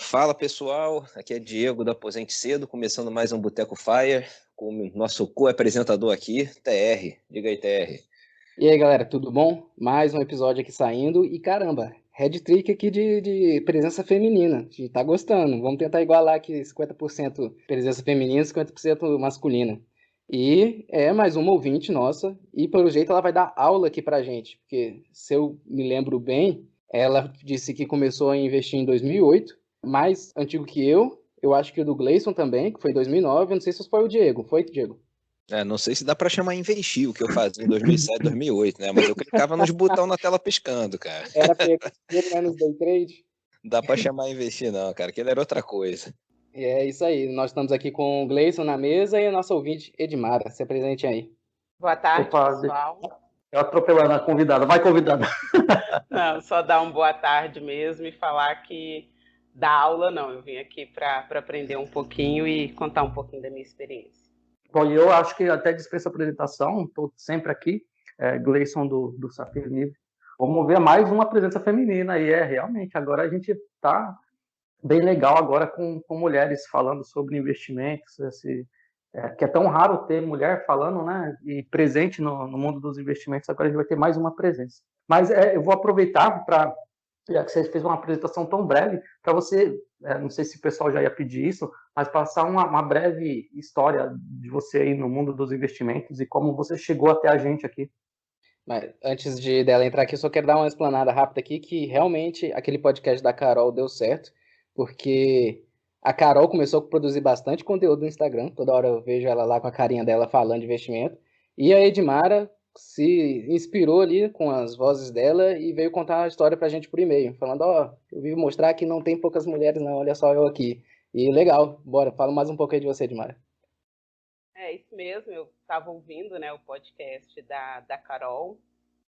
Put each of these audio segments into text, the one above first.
Fala pessoal, aqui é Diego da Aposente Cedo, começando mais um Boteco Fire, com o nosso co-apresentador aqui, TR. Diga aí, TR. E aí, galera, tudo bom? Mais um episódio aqui saindo e caramba, head trick aqui de presença feminina. A gente tá gostando. Vamos tentar igualar aqui 50% presença feminina, 50% masculina. E é mais uma ouvinte nossa e pelo jeito ela vai dar aula aqui pra gente, porque se eu me lembro bem, ela disse que começou a investir em 2008, mais antigo que eu acho que o do Gleison também, que foi em 2009, eu não sei se foi o Diego, foi, Diego? Não sei se dá pra chamar investir o que eu fazia em 2007, 2008, né? Mas eu clicava nos botões na tela piscando, cara. Era pequeno, menos day trade? Dá pra chamar investir não, cara, aquilo era outra coisa. E é isso aí. Nós estamos aqui com o Gleison na mesa e a nossa ouvinte Edmara. Se apresente aí. Boa tarde, Opa, pessoal. eu atropelando a convidada. Vai, convidada. Não, só dar um boa tarde mesmo e falar que da aula não. Eu vim aqui para aprender um pouquinho e contar um pouquinho da minha experiência. Bom, eu acho que até dispensa apresentação, estou sempre aqui, Gleison do Safir Livre. Vamos ver mais uma presença feminina e realmente, agora a gente está bem legal agora com mulheres falando sobre investimentos, que é tão raro ter mulher falando, né, e presente no mundo dos investimentos, agora a gente vai ter mais uma presença. Mas eu vou aproveitar para, já que você fez uma apresentação tão breve, para você, não sei se o pessoal já ia pedir isso, mas passar uma breve história de você aí no mundo dos investimentos e como você chegou até a gente aqui. Mas antes dela entrar aqui, eu só quero dar uma explanada rápida aqui, que realmente aquele podcast da Carol deu certo, porque a Carol começou a produzir bastante conteúdo no Instagram, toda hora eu vejo ela lá com a carinha dela falando de investimento, e a Edmara se inspirou ali com as vozes dela e veio contar a história pra gente por e-mail, falando, eu vim mostrar que não tem poucas mulheres não, olha só eu aqui. E legal, bora, fala mais um pouco aí de você, Edmara. É isso mesmo, eu estava ouvindo, né, o podcast da Carol,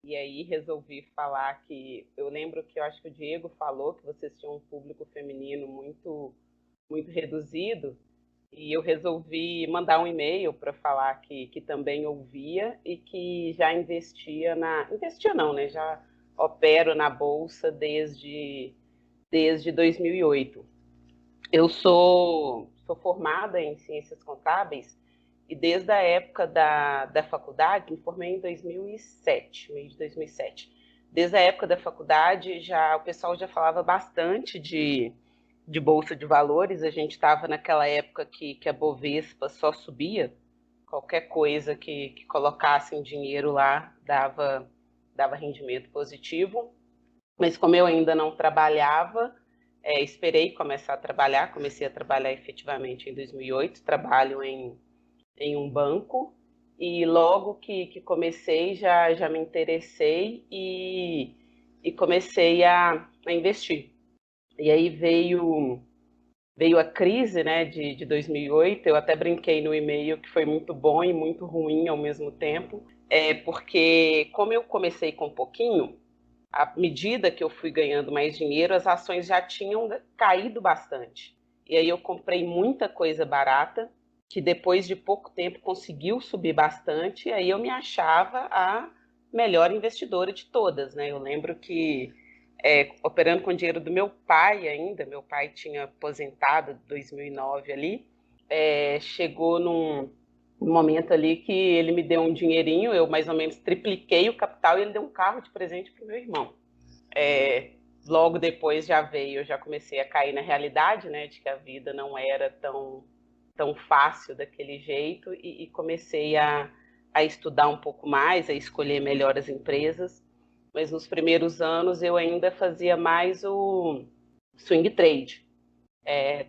e aí resolvi falar que eu lembro que eu acho que o Diego falou que vocês tinham um público feminino muito reduzido, e eu resolvi mandar um e-mail para falar que também ouvia e que já investia investia não, né? Já opero na bolsa desde 2008. Eu sou formada em ciências contábeis e desde a época da faculdade, me formei em 2007, meio de 2007. Desde a época da faculdade, o pessoal já falava bastante de bolsa de valores. A gente estava naquela época que a Bovespa só subia, qualquer coisa que colocassem dinheiro lá dava rendimento positivo. Mas como eu ainda não trabalhava, esperei começar a trabalhar, comecei a trabalhar efetivamente em 2008, trabalho em um banco, e logo que comecei já me interessei e comecei a investir. E aí veio a crise, né, de 2008. Eu até brinquei no e-mail que foi muito bom e muito ruim ao mesmo tempo, porque como eu comecei com pouquinho, à medida que eu fui ganhando mais dinheiro, as ações já tinham caído bastante. E aí eu comprei muita coisa barata, que depois de pouco tempo conseguiu subir bastante, e aí eu me achava a melhor investidora de todas, né? Eu lembro que operando com o dinheiro do meu pai ainda, meu pai tinha aposentado em 2009 ali, chegou num momento ali que ele me deu um dinheirinho, eu mais ou menos tripliquei o capital e ele deu um carro de presente para o meu irmão. Logo depois eu já comecei a cair na realidade, né, de que a vida não era tão fácil daquele jeito e comecei a estudar um pouco mais, a escolher melhor as empresas. Mas nos primeiros anos eu ainda fazia mais o swing trade,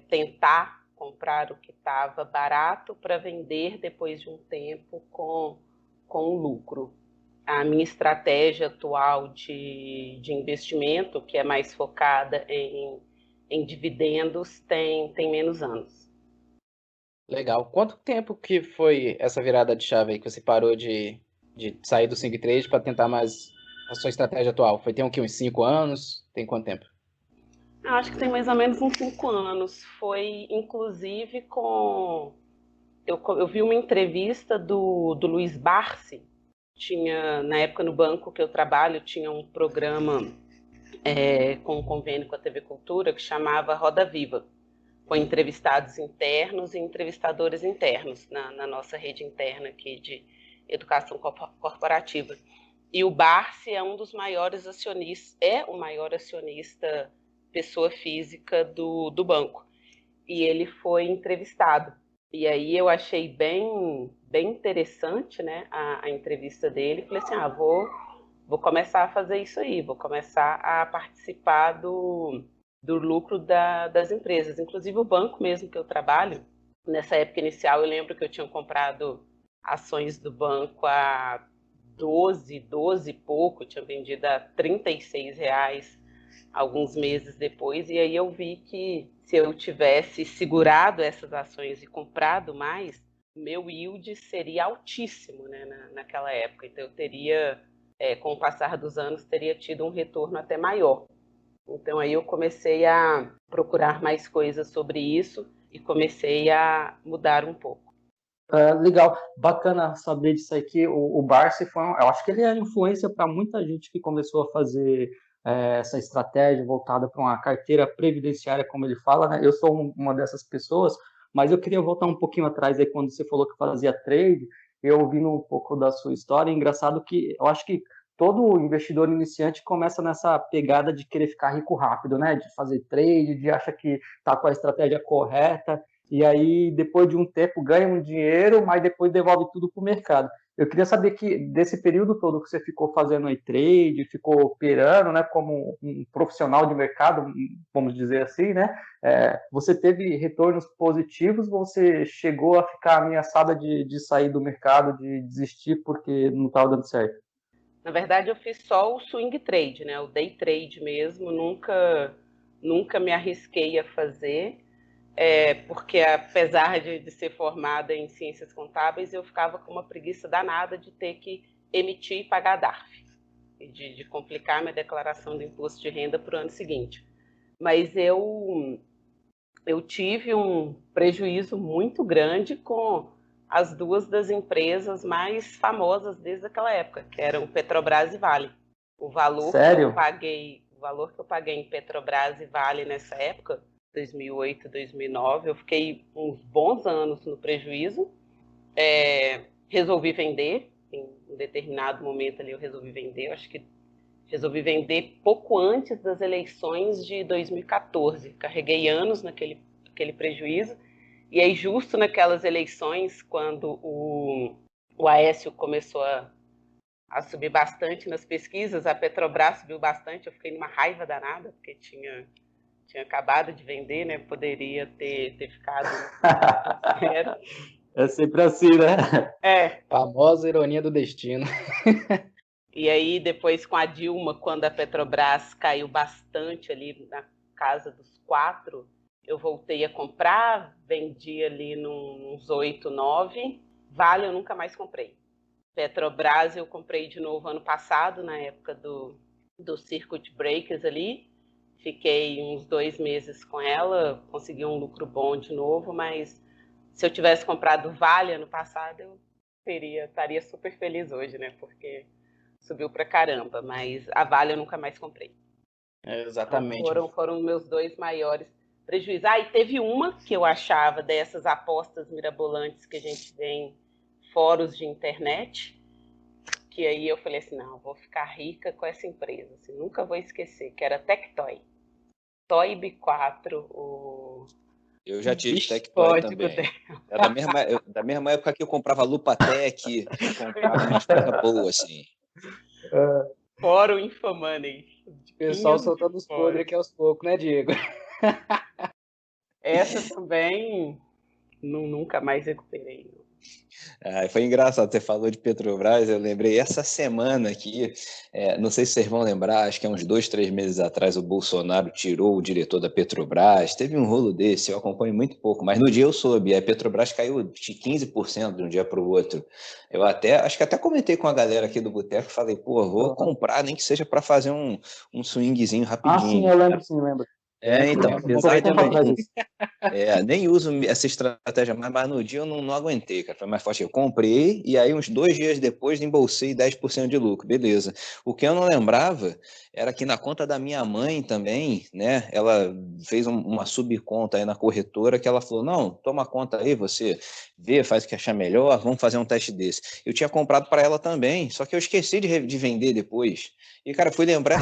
tentar comprar o que estava barato para vender depois de um tempo com lucro. A minha estratégia atual de investimento, que é mais focada em dividendos, tem menos anos. Legal. Quanto tempo que foi essa virada de chave aí que você parou de sair do swing trade para tentar mais a sua estratégia atual? Tem o quê? Uns 5 anos? Tem quanto tempo? Acho que tem mais ou menos uns 5 anos. Foi, inclusive, eu vi uma entrevista do Luiz Barsi. Na época no banco que eu trabalho, tinha um programa com um convênio com a TV Cultura que chamava Roda Viva, com entrevistados internos e entrevistadores internos na nossa rede interna aqui de educação corporativa. E o Barsi é um dos maiores acionistas, é o maior acionista pessoa física do banco. E ele foi entrevistado. E aí eu achei bem interessante, né, a entrevista dele. Falei assim, vou começar a fazer isso aí, vou começar a participar do lucro das empresas. Inclusive o banco mesmo que eu trabalho, nessa época inicial, eu lembro que eu tinha comprado ações do banco a 12 e pouco, tinha vendido a R$36 alguns meses depois, e aí eu vi que se eu tivesse segurado essas ações e comprado mais, meu yield seria altíssimo, né, naquela época. Então eu teria, com o passar dos anos, teria tido um retorno até maior. Então aí eu comecei a procurar mais coisas sobre isso e comecei a mudar um pouco. Legal, bacana saber disso aqui. O Barsi eu acho que ele é influência para muita gente que começou a fazer essa estratégia voltada para uma carteira previdenciária, como ele fala, né? Eu sou uma dessas pessoas, mas eu queria voltar um pouquinho atrás aí quando você falou que fazia trade, eu ouvindo um pouco da sua história. Engraçado que eu acho que todo investidor iniciante começa nessa pegada de querer ficar rico rápido, né? De fazer trade, de achar que está com a estratégia correta. E aí, depois de um tempo, ganha um dinheiro, mas depois devolve tudo para o mercado. Eu queria saber que, desse período todo que você ficou fazendo aí trade, ficou operando, né, como um profissional de mercado, vamos dizer assim, né, você teve retornos positivos ou você chegou a ficar ameaçada de sair do mercado, de desistir porque não estava dando certo? Na verdade, eu fiz só o swing trade, né, o day trade mesmo, nunca me arrisquei a fazer. Porque apesar de ser formada em ciências contábeis, eu ficava com uma preguiça danada de ter que emitir e pagar DARF, e de complicar minha declaração do imposto de renda para o ano seguinte. Mas eu tive um prejuízo muito grande com as duas das empresas mais famosas desde aquela época, que eram Petrobras e Vale. O valor Sério? o valor que eu paguei em Petrobras e Vale nessa época, 2008, 2009, eu fiquei uns bons anos no prejuízo, resolvi vender, em um determinado momento ali eu resolvi vender, eu acho que resolvi vender pouco antes das eleições de 2014, carreguei anos naquele prejuízo, e aí justo naquelas eleições, quando o Aécio começou a subir bastante nas pesquisas, a Petrobras subiu bastante, eu fiquei numa raiva danada, porque tinha acabado de vender, né? Poderia ter ficado zero. É sempre assim, né? Famosa ironia do destino. E aí, depois com a Dilma, quando a Petrobras caiu bastante ali na casa dos 4, eu voltei a comprar, vendi ali nos 8, 9. Vale eu nunca mais comprei. Petrobras eu comprei de novo ano passado, na época do circuit breakers ali. Fiquei uns 2 meses com ela, consegui um lucro bom de novo, mas se eu tivesse comprado Vale ano passado, eu estaria super feliz hoje, né? Porque subiu pra caramba, mas a Vale eu nunca mais comprei. Exatamente. Então foram meus 2 maiores prejuízos. E teve uma que eu achava dessas apostas mirabolantes que a gente vê em fóruns de internet, que aí eu falei assim, não, vou ficar rica com essa empresa, assim, nunca vou esquecer, que era Tectoy. Toy 4, Eu já tive Tectoy também. É da mesma época que eu comprava Lupatec, comprava umas coisas boas, assim. Fórum Infomoney. O pessoal soltando os podres aqui aos poucos, né, Diego? Essa também nunca mais recuperei. Foi engraçado, você falou de Petrobras, eu lembrei essa semana aqui, não sei se vocês vão lembrar, acho que há uns 2, 3 meses atrás o Bolsonaro tirou o diretor da Petrobras, teve um rolo desse, eu acompanho muito pouco, mas no dia eu soube, a Petrobras caiu de 15% de um dia para o outro. Eu acho que até comentei com a galera aqui do Boteco, falei, vou comprar, nem que seja para fazer um swingzinho rapidinho. Sim, eu lembro, sim, lembro. Então, apesar de Nem uso essa estratégia mais, mas no dia eu não aguentei, cara. Foi mais forte. Eu comprei e aí uns 2 dias depois embolsei 10% de lucro. Beleza. O que eu não lembrava era que na conta da minha mãe também, né? Ela fez uma subconta aí na corretora que ela falou, não, toma conta aí, você vê, faz o que achar melhor, vamos fazer um teste desse. Eu tinha comprado para ela também, só que eu esqueci de vender depois. E, cara, fui lembrar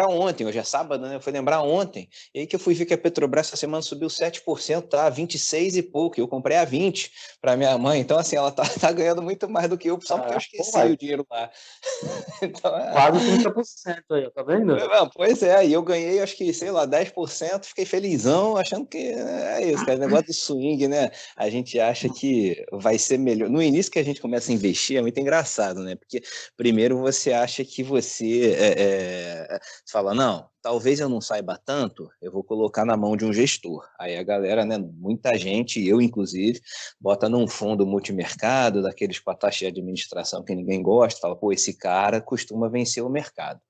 ontem, hoje é sábado, né? Fui lembrar ontem. E aí que eu fui ver que a Petrobras essa semana subiu 7%, tá? 26 e pouco. Eu comprei a 20 para minha mãe. Então, assim, ela tá ganhando muito mais do que eu, só porque eu esqueci o dinheiro lá. Então, quase 30% aí, tá vendo? Pois é, e eu ganhei, acho que, sei lá, 10%, fiquei felizão, achando que é isso, cara, negócio do swing, né? A gente acha que vai ser melhor. No início que a gente começa a investir, é muito engraçado, né? Porque primeiro você acha que você fala, não, talvez eu não saiba tanto, eu vou colocar na mão de um gestor. Aí a galera, né, muita gente, eu inclusive, bota num fundo multimercado, daqueles com a taxa de administração que ninguém gosta, fala, pô, esse cara costuma vencer o mercado.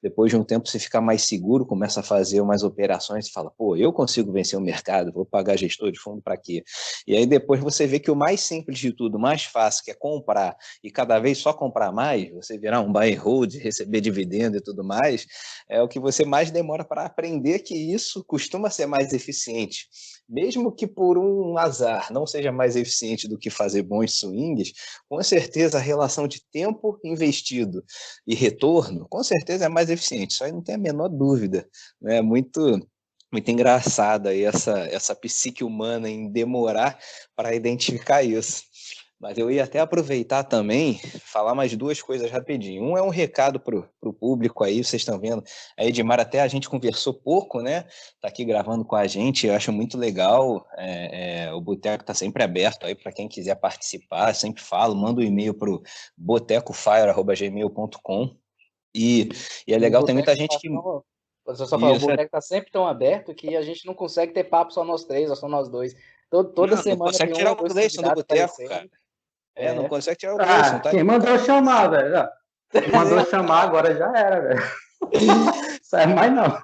Depois de um tempo você fica mais seguro, começa a fazer umas operações e fala, pô, eu consigo vencer o mercado, vou pagar gestor de fundo para quê? E aí depois você vê que o mais simples de tudo, mais fácil, que é comprar e cada vez só comprar mais, você virar um buy and hold, receber dividendo e tudo mais, é o que você mais demora para aprender que isso costuma ser mais eficiente. Mesmo que por um azar não seja mais eficiente do que fazer bons swings, com certeza a relação de tempo investido e retorno, com certeza é mais eficiente. Isso aí não tem a menor dúvida. Né? Muito engraçada aí essa psique humana em demorar para identificar isso. Mas eu ia até aproveitar também, falar mais duas coisas rapidinho. Um é um recado para o público aí, vocês estão vendo. A Edmar até a gente conversou pouco, né? Está aqui gravando com a gente, eu acho muito legal. O Boteco está sempre aberto aí para quem quiser participar, sempre falo, manda um e-mail para o botecofire@gmail.com. E é legal, tem muita gente que... Você só fala, o boteco está sempre tão aberto que a gente não consegue ter papo só nós três, ou só nós dois. Toda semana não consegue tem um tirar ou o dois Gleison do convidados boteco, aparecendo. cara. Não consegue tirar o Gleison, tá? Quem mandou chamar, velho? Quem mandou chamar agora já era, velho. Sai mais não.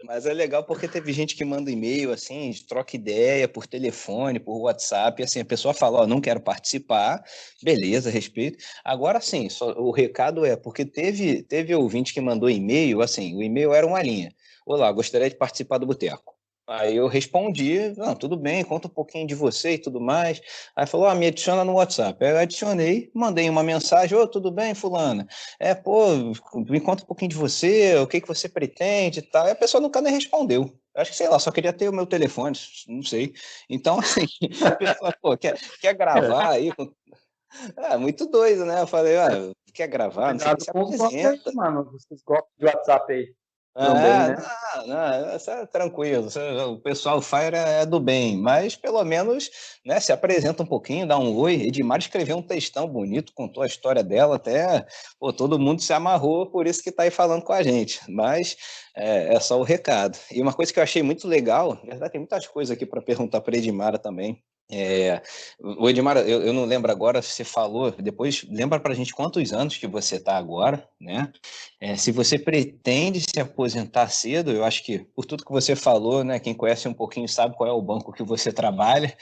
Mas é legal porque teve gente que manda e-mail, assim, troca ideia por telefone, por WhatsApp, e assim, a pessoa fala, ó, não quero participar, beleza, respeito. Agora, sim, o recado é, porque teve ouvinte que mandou e-mail, assim, o e-mail era uma linha. Olá, gostaria de participar do Boteco. Aí eu respondi, não, tudo bem, conta um pouquinho de você e tudo mais. Aí falou, me adiciona no WhatsApp. Aí eu adicionei, mandei uma mensagem, tudo bem, fulana? Pô, me conta um pouquinho de você, o que você pretende e tal. E a pessoa nunca nem respondeu. Eu acho que, sei lá, só queria ter o meu telefone, não sei. Então, assim, a pessoa, pô, quer gravar aí? Muito doido, né? Eu falei, quer gravar? Não sei o que, Cuidado se com os golpes aí, apresenta. mano. Esses golpes de WhatsApp aí. Também, né? Não, isso é tranquilo. O pessoal Fire é do bem, mas pelo menos, né, se apresenta um pouquinho, dá um oi. Edmar escreveu um textão bonito, contou a história dela, até todo mundo se amarrou, por isso que está aí falando com a gente. Mas é só o recado. E uma coisa que eu achei muito legal, na verdade, tem muitas coisas aqui para perguntar para Edmara também. O Edmar, eu não lembro agora se você falou, depois lembra para a gente quantos anos que você está agora, né? Se você pretende se aposentar cedo, eu acho que por tudo que você falou, né? Quem conhece um pouquinho sabe qual é o banco que você trabalha,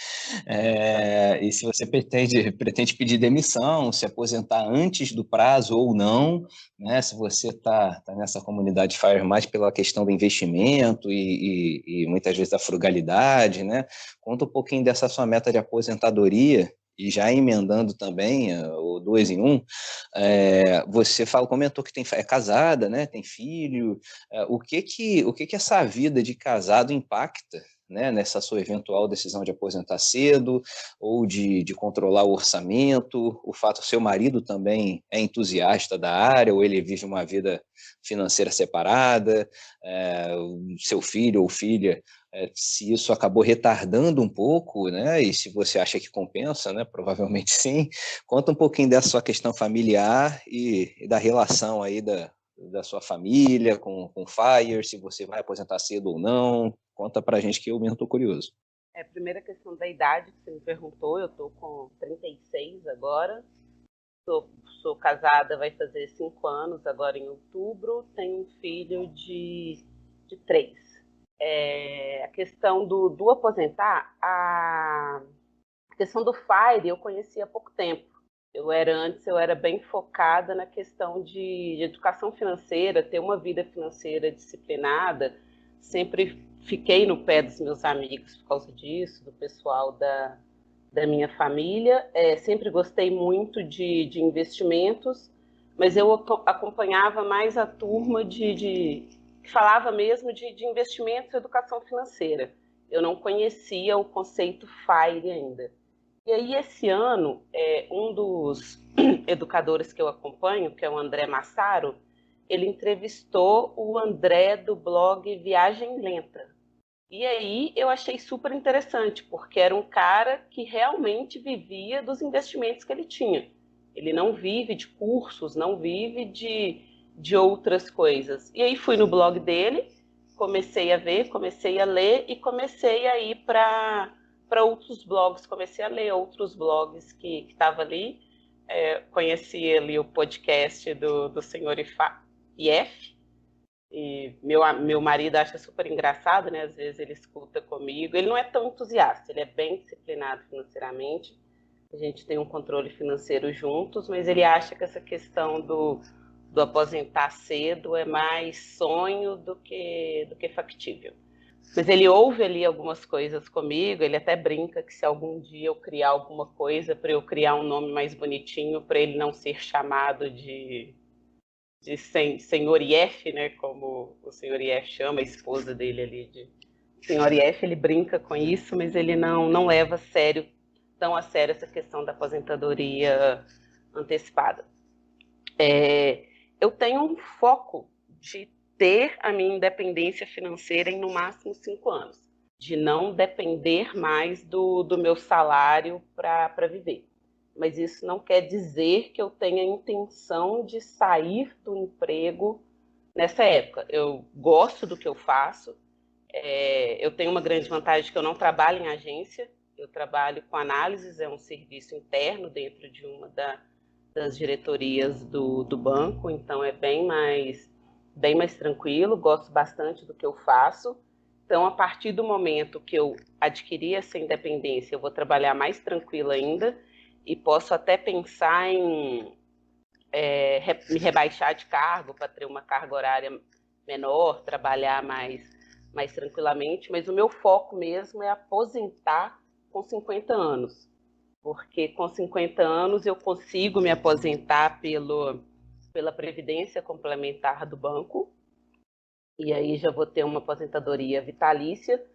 e se você pretende pedir demissão, se aposentar antes do prazo ou não, né? Se você está nessa comunidade Fire mais pela questão do investimento e muitas vezes da frugalidade, né? Conta um pouquinho dessa sua meta de aposentadoria e já emendando também o 2 em 1, você comentou que é casada, né? Tem filho. O que essa vida de casado impacta, né, nessa sua eventual decisão de aposentar cedo ou de controlar o orçamento? O fato seu marido também é entusiasta da área ou ele vive uma vida financeira separada? Seu filho ou filha, se isso acabou retardando um pouco, né? E se você acha que compensa, né? Provavelmente sim. Conta um pouquinho dessa sua questão familiar e da relação aí da sua família com o Fire, se você vai aposentar cedo ou não. Conta pra gente que eu mesmo tô curioso. Primeira questão da idade que você me perguntou, eu tô com 36 agora. Sou casada, vai fazer 5 anos agora em outubro. Tenho um filho de 3. A questão do aposentar, a questão do FIRE eu conhecia há pouco tempo. Antes eu era bem focada na questão de educação financeira, ter uma vida financeira disciplinada. Sempre fiquei no pé dos meus amigos por causa disso, do pessoal da minha família. Sempre gostei muito de investimentos, mas eu acompanhava mais a turma que falava mesmo de investimentos e educação financeira. Eu não conhecia o conceito FIRE ainda. E aí, esse ano, um dos educadores que eu acompanho, que é o André Massaro, ele entrevistou o André do blog Viagem Lenta. E aí eu achei super interessante, porque era um cara que realmente vivia dos investimentos que ele tinha. Ele não vive de cursos, não vive de outras coisas. E aí fui no blog dele, comecei a ver, comecei a ler e comecei a ir para outros blogs, comecei a ler outros blogs que estavam ali. Conheci ali o podcast do senhor IF, e meu marido acha super engraçado, né? Às vezes ele escuta comigo. Ele não é tão entusiasta, ele é bem disciplinado financeiramente. A gente tem um controle financeiro juntos, mas ele acha que essa questão do aposentar cedo é mais sonho do que factível. Mas ele ouve ali algumas coisas comigo, ele até brinca que se algum dia eu criar alguma coisa, para eu criar um nome mais bonitinho, para ele não ser chamado de senhor IF, né, como o senhor IF chama a esposa dele ali de senhor IF, ele brinca com isso, mas ele não leva tão a sério essa questão da aposentadoria antecipada. Eu tenho um foco de ter a minha independência financeira em no máximo 5 anos, de não depender mais do meu salário para viver. Mas isso não quer dizer que eu tenha intenção de sair do emprego nessa época. Eu gosto do que eu faço. Eu tenho uma grande vantagem que eu não trabalho em agência, eu trabalho com análises, é um serviço interno dentro de uma das diretorias do banco, então é bem mais tranquilo, gosto bastante do que eu faço. Então, a partir do momento que eu adquiri essa independência, eu vou trabalhar mais tranquila ainda e posso até pensar em me rebaixar de cargo para ter uma carga horária menor, trabalhar mais tranquilamente, mas o meu foco mesmo é aposentar com 50 anos, porque com 50 anos eu consigo me aposentar pela Previdência Complementar do banco, e aí já vou ter uma aposentadoria vitalícia,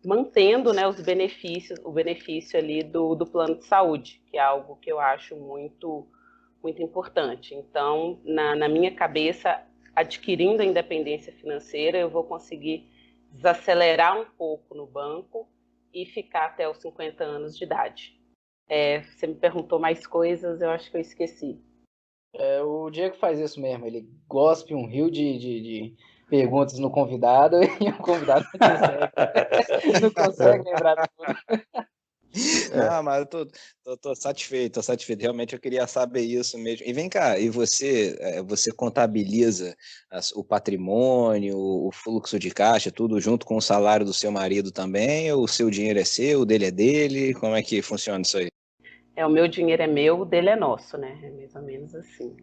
mantendo, né, o benefício ali do plano de saúde, que é algo que eu acho muito, muito importante. Então, na minha cabeça, adquirindo a independência financeira, eu vou conseguir desacelerar um pouco no banco e ficar até os 50 anos de idade. Você me perguntou mais coisas, eu acho que eu esqueci. O Diego faz isso mesmo, ele gospe um rio de perguntas no convidado e o convidado não consegue lembrar tudo. Não, mas eu tô satisfeito, Realmente eu queria saber isso mesmo. E vem cá, e você contabiliza o patrimônio, o fluxo de caixa, tudo junto com o salário do seu marido também? Ou o seu dinheiro é seu, o dele é dele? Como é que funciona isso aí? O meu dinheiro é meu, o dele é nosso, né? É mais ou menos assim.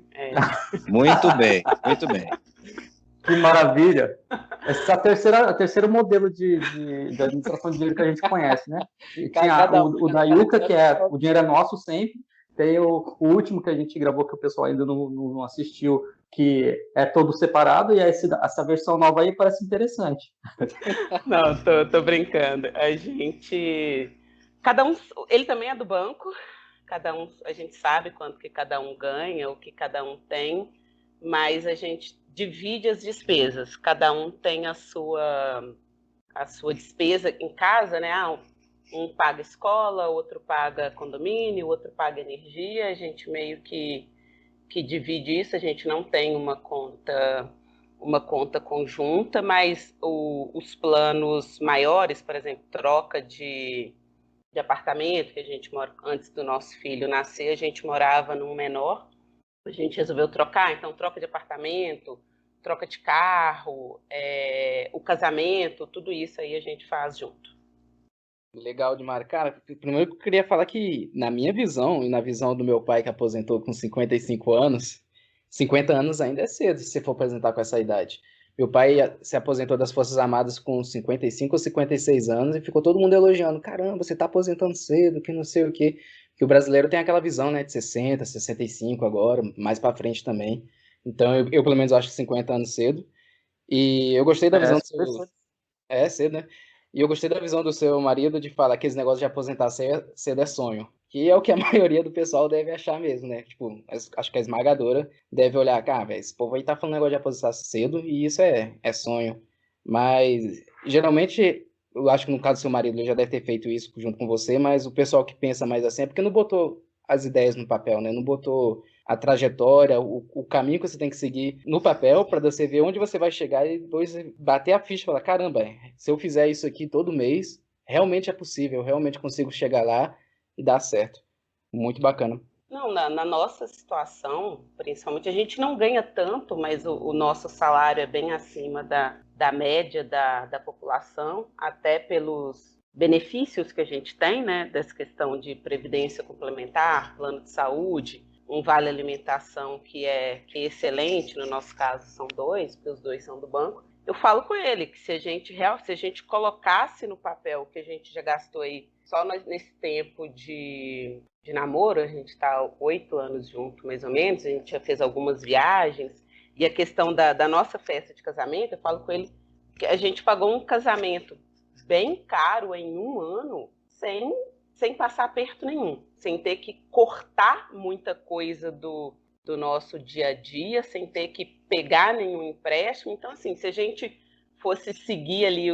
Muito bem, muito bem. Que maravilha! Esse é o terceiro modelo de administração de dinheiro que a gente conhece, né? E tinha o da Yuka, que é o dinheiro é nosso sempre. Tem o último que a gente gravou, que o pessoal ainda não assistiu, que é todo separado, e essa versão nova aí parece interessante. Não, tô brincando. A gente... Ele também é do banco, a gente sabe quanto que cada um ganha, o que cada um tem, mas a gente divide as despesas. Cada um tem a sua despesa em casa, né? Um paga escola, outro paga condomínio, outro paga energia. A gente meio que divide isso. A gente não tem uma conta conjunta, mas os planos maiores, por exemplo, troca de apartamento, que a gente mora antes do nosso filho nascer, a gente morava num menor, a gente resolveu trocar, então troca de apartamento, troca de carro, o casamento, tudo isso aí a gente faz junto. Legal demais. Cara, primeiro eu queria falar que, na minha visão, e na visão do meu pai que aposentou com 55 anos, 50 anos ainda é cedo se você for aposentar com essa idade. Meu pai se aposentou das Forças Armadas com 55 ou 56 anos e ficou todo mundo elogiando. Caramba, você tá aposentando cedo, que não sei o quê. Que o brasileiro tem aquela visão, né, de 60, 65 agora, mais pra frente também. Então, eu pelo menos acho que 50 anos cedo. E eu gostei da visão do seu... É, cedo, né? E eu gostei da visão do seu marido de falar que esse negócio de aposentar cedo é sonho. Que é o que a maioria do pessoal deve achar mesmo, né? Tipo, acho que a esmagadora deve olhar, cara, velho, esse povo aí tá falando negócio de aposentar cedo e isso é sonho. Mas, geralmente, eu acho que no caso do seu marido, ele já deve ter feito isso junto com você, mas o pessoal que pensa mais assim é porque não botou as ideias no papel, né? Não botou a trajetória, o caminho que você tem que seguir no papel para você ver onde você vai chegar e depois bater a ficha e falar, caramba, se eu fizer isso aqui todo mês, realmente é possível, realmente consigo chegar lá e dar certo. Muito bacana. Não, na nossa situação, principalmente, a gente não ganha tanto, mas o nosso salário é bem acima da média da população, até pelos benefícios que a gente tem, né, dessa questão de previdência complementar, plano de saúde, um vale alimentação que é excelente, no nosso caso são 2, porque os 2 são do banco. Eu falo com ele que se a gente colocasse no papel o que a gente já gastou aí só nesse tempo de namoro, a gente está 8 anos junto, mais ou menos, a gente já fez algumas viagens, e a questão da nossa festa de casamento, eu falo com ele que a gente pagou um casamento bem caro em um ano, sem passar aperto nenhum, sem ter que cortar muita coisa do nosso dia a dia, sem ter que pegar nenhum empréstimo. Então, assim, se a gente fosse seguir ali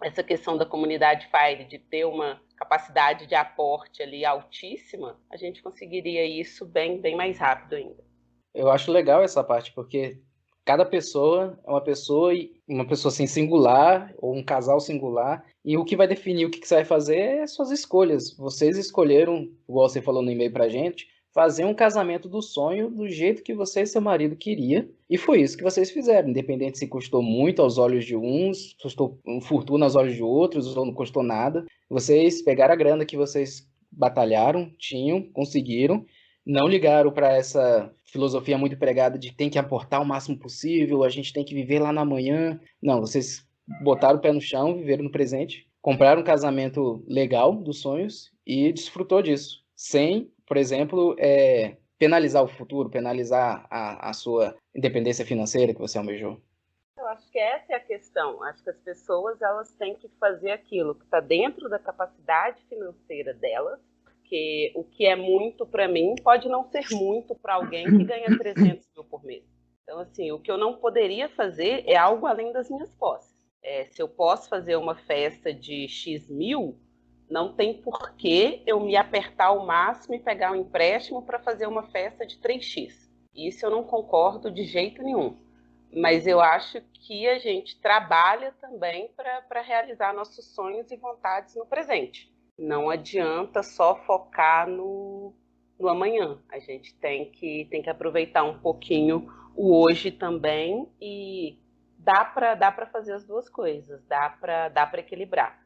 essa questão da comunidade FIRE, de ter uma capacidade de aporte ali altíssima, a gente conseguiria isso bem mais rápido ainda. Eu acho legal essa parte, porque cada pessoa é uma pessoa assim, singular, ou um casal singular, e o que vai definir o que você vai fazer é suas escolhas. Vocês escolheram, igual você falou no e-mail pra gente, fazer um casamento do sonho do jeito que você e seu marido queria, e foi isso que vocês fizeram, independente se custou muito aos olhos de uns, custou uma fortuna aos olhos de outros, ou não custou nada. Vocês pegaram a grana que vocês batalharam, tinham, conseguiram, não ligaram para essa filosofia muito pregada de tem que aportar o máximo possível, a gente tem que viver lá na manhã. Não, vocês botaram o pé no chão, viveram no presente, compraram um casamento legal dos sonhos e desfrutou disso, sem, por exemplo, penalizar o futuro, penalizar a sua independência financeira que você almejou. Eu acho que essa é a questão. Acho que as pessoas elas têm que fazer aquilo que está dentro da capacidade financeira delas, porque o que é muito para mim pode não ser muito para alguém que ganha 300 mil por mês. Então, assim, o que eu não poderia fazer é algo além das minhas posses. Se eu posso fazer uma festa de X mil, não tem por que eu me apertar ao máximo e pegar um empréstimo para fazer uma festa de 3x. Isso eu não concordo de jeito nenhum. Mas eu acho que a gente trabalha também para realizar nossos sonhos e vontades no presente. Não adianta só focar no amanhã. A gente tem que aproveitar um pouquinho o hoje também e dá para fazer as duas coisas, dá para equilibrar.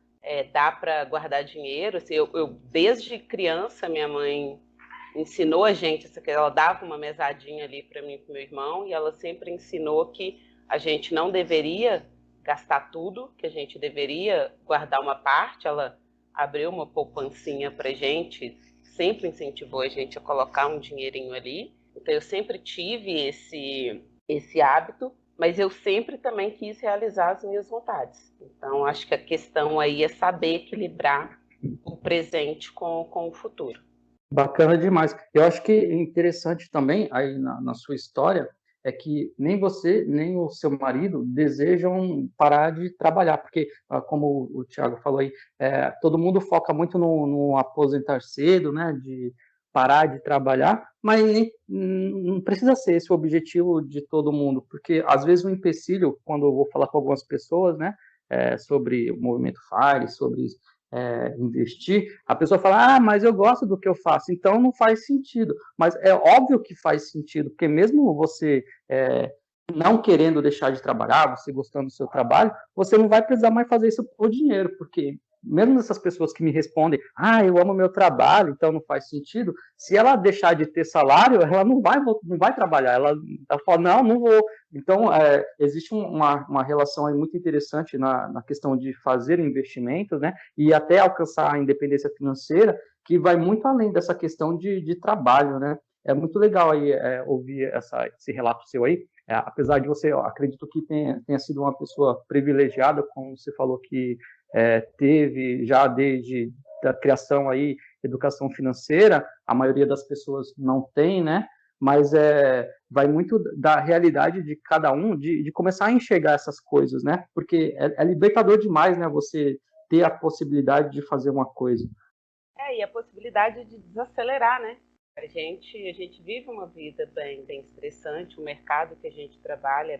Dá para guardar dinheiro. Assim, eu desde criança, minha mãe ensinou a gente, ela dava uma mesadinha ali para mim e para meu irmão, e ela sempre ensinou que a gente não deveria gastar tudo, que a gente deveria guardar uma parte. Ela abriu uma poupancinha para a gente, sempre incentivou a gente a colocar um dinheirinho ali. Então eu sempre tive esse hábito, mas eu sempre também quis realizar as minhas vontades. Então acho que a questão aí é saber equilibrar o presente com o futuro. Bacana demais. Eu acho que interessante também aí na sua história é que nem você, nem o seu marido desejam parar de trabalhar, porque, como o Thiago falou aí, todo mundo foca muito no aposentar cedo, né, de parar de trabalhar, mas não precisa ser esse o objetivo de todo mundo, porque às vezes o empecilho, quando eu vou falar com algumas pessoas, né, sobre o movimento FIRE, sobre investir, a pessoa fala, mas eu gosto do que eu faço, então não faz sentido. Mas é óbvio que faz sentido, porque mesmo você não querendo deixar de trabalhar, você gostando do seu trabalho, você não vai precisar mais fazer isso por dinheiro, porque mesmo essas pessoas que me respondem, eu amo meu trabalho, então não faz sentido, se ela deixar de ter salário, ela não vai trabalhar, ela fala, não vou. Então, existe uma relação aí muito interessante na questão de fazer investimentos, né, e até alcançar a independência financeira, que vai muito além dessa questão de trabalho, né. É muito legal aí ouvir esse relato seu aí, apesar de você, acredito que tenha sido uma pessoa privilegiada, como você falou que teve já desde a criação aí, educação financeira, a maioria das pessoas não tem, né? Mas vai muito da realidade de cada um, de começar a enxergar essas coisas, né? Porque é libertador demais, né? Você ter a possibilidade de fazer uma coisa. E a possibilidade de desacelerar, né? A gente vive uma vida bem estressante, o mercado que a gente trabalha é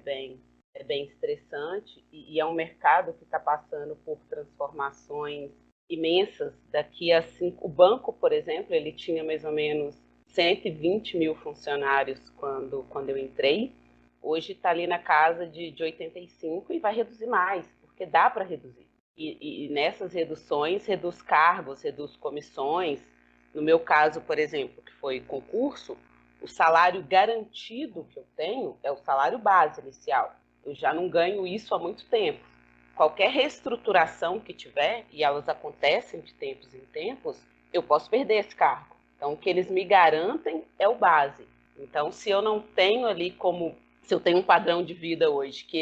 bem estressante e é um mercado que está passando por transformações imensas. Daqui a 5, o banco, por exemplo, ele tinha mais ou menos 120 mil funcionários quando eu entrei. Hoje está ali na casa de 85 e vai reduzir mais, porque dá para reduzir. E nessas reduções, reduz cargos, reduz comissões. No meu caso, por exemplo, que foi concurso, o salário garantido que eu tenho é o salário base inicial. Eu já não ganho isso há muito tempo. Qualquer reestruturação que tiver, e elas acontecem de tempos em tempos, eu posso perder esse cargo. Então, o que eles me garantem é o base. Então, se eu não tenho ali se eu tenho um padrão de vida hoje que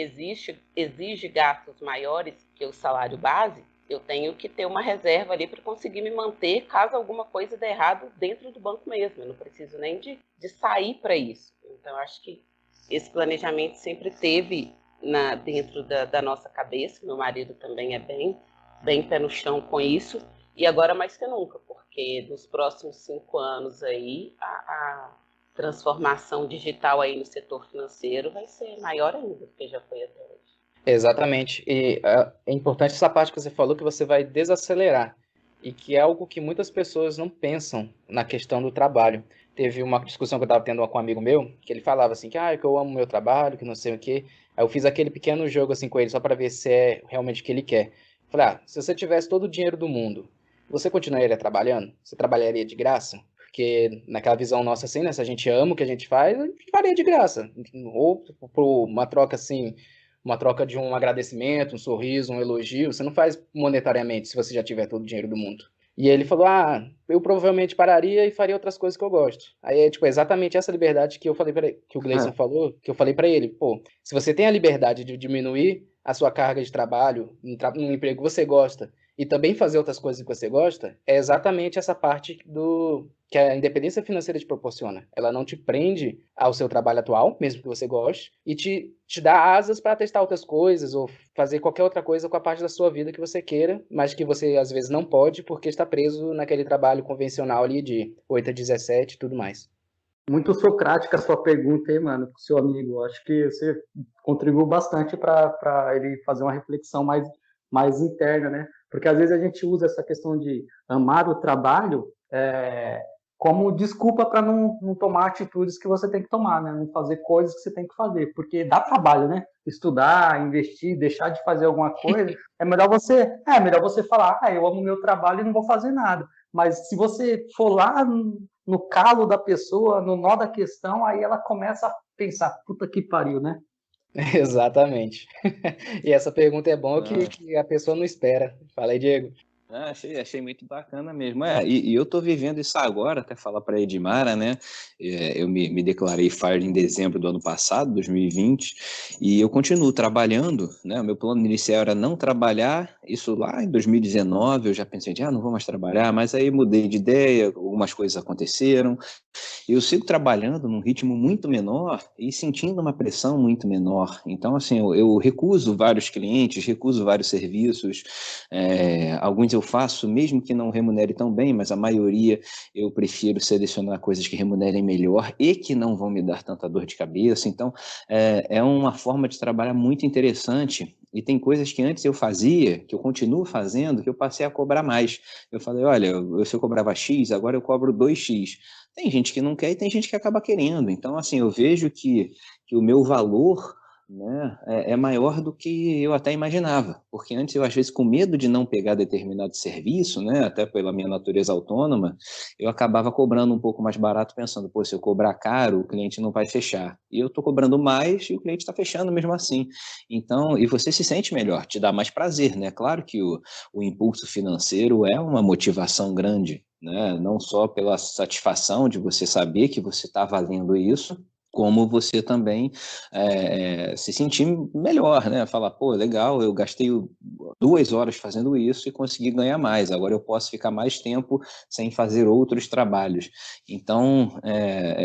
exige gastos maiores que o salário base, eu tenho que ter uma reserva ali para conseguir me manter caso alguma coisa dê errado dentro do banco mesmo. Eu não preciso nem de sair para isso. Então, eu acho que esse planejamento sempre teve dentro da nossa cabeça. Meu marido também é bem pé no chão com isso. E agora mais que nunca, porque nos próximos 5 anos aí, a transformação digital aí no setor financeiro vai ser maior ainda do que já foi até hoje. Exatamente. E é importante essa parte que você falou, que você vai desacelerar. E que é algo que muitas pessoas não pensam na questão do trabalho. Teve uma discussão que eu estava tendo com um amigo meu, que ele falava assim, que eu amo meu trabalho, que não sei o quê. Aí eu fiz aquele pequeno jogo assim com ele, só para ver se é realmente o que ele quer. Falei, se você tivesse todo o dinheiro do mundo, você continuaria trabalhando? Você trabalharia de graça? Porque naquela visão nossa assim, né, se a gente ama o que a gente faz, a gente faria de graça. Ou por uma troca assim, uma troca de um agradecimento, um sorriso, um elogio, você não faz monetariamente se você já tiver todo o dinheiro do mundo. E ele falou, eu provavelmente pararia e faria outras coisas que eu gosto. Aí é tipo exatamente essa liberdade que eu falei que o Gleison falou, que eu falei para ele, se você tem a liberdade de diminuir a sua carga de trabalho num emprego que você gosta e também fazer outras coisas que você gosta, é exatamente essa parte que a independência financeira te proporciona. Ela não te prende ao seu trabalho atual, mesmo que você goste, e te dá asas para testar outras coisas ou fazer qualquer outra coisa com a parte da sua vida que você queira, mas que você às vezes não pode porque está preso naquele trabalho convencional ali de 8 a 17 e tudo mais. Muito socrática a sua pergunta aí, mano, pro seu amigo. Acho que você contribuiu bastante para ele fazer uma reflexão mais interna, né? Porque às vezes a gente usa essa questão de amar o trabalho como desculpa para não tomar atitudes que você tem que tomar, né? Não fazer coisas que você tem que fazer, porque dá trabalho, né? Estudar, investir, deixar de fazer alguma coisa, é melhor você falar, eu amo meu trabalho e não vou fazer nada. Mas se você for lá no calo da pessoa, no nó da questão, aí ela começa a pensar, puta que pariu, né? Exatamente. E essa pergunta é bom que a pessoa não espera. Fala aí, Diego. Achei muito bacana mesmo. E eu estou vivendo isso agora, até falar para a Edmara, né? Eu me declarei FIRE em dezembro do ano passado, 2020, e eu continuo trabalhando, né? O meu plano inicial era não trabalhar, isso lá em 2019, eu já pensei, não vou mais trabalhar, mas aí mudei de ideia, algumas coisas aconteceram. Eu sigo trabalhando num ritmo muito menor e sentindo uma pressão muito menor. Então, assim, eu recuso vários clientes, recuso vários serviços, alguns eu faço, mesmo que não remunere tão bem, mas a maioria eu prefiro selecionar coisas que remunerem melhor e que não vão me dar tanta dor de cabeça. Então, é uma forma de trabalhar muito interessante. E tem coisas que antes eu fazia, que eu continuo fazendo, que eu passei a cobrar mais. Eu falei, olha, se eu cobrava X, agora eu cobro 2X. Tem gente que não quer e tem gente que acaba querendo. Então, assim, eu vejo que o meu valor, né, é maior do que eu até imaginava, porque antes eu, às vezes, com medo de não pegar determinado serviço, né, até pela minha natureza autônoma, eu acabava cobrando um pouco mais barato, pensando, pô, se eu cobrar caro, o cliente não vai fechar. E eu estou cobrando mais e o cliente está fechando mesmo assim. Então, e você se sente melhor, te dá mais prazer, né? Claro que o impulso financeiro é uma motivação grande, né? Não só pela satisfação de você saber que você está valendo isso, como você também se sentir melhor, né? Falar, pô, legal, eu gastei 2 horas fazendo isso e consegui ganhar mais. Agora eu posso ficar mais tempo sem fazer outros trabalhos. Então,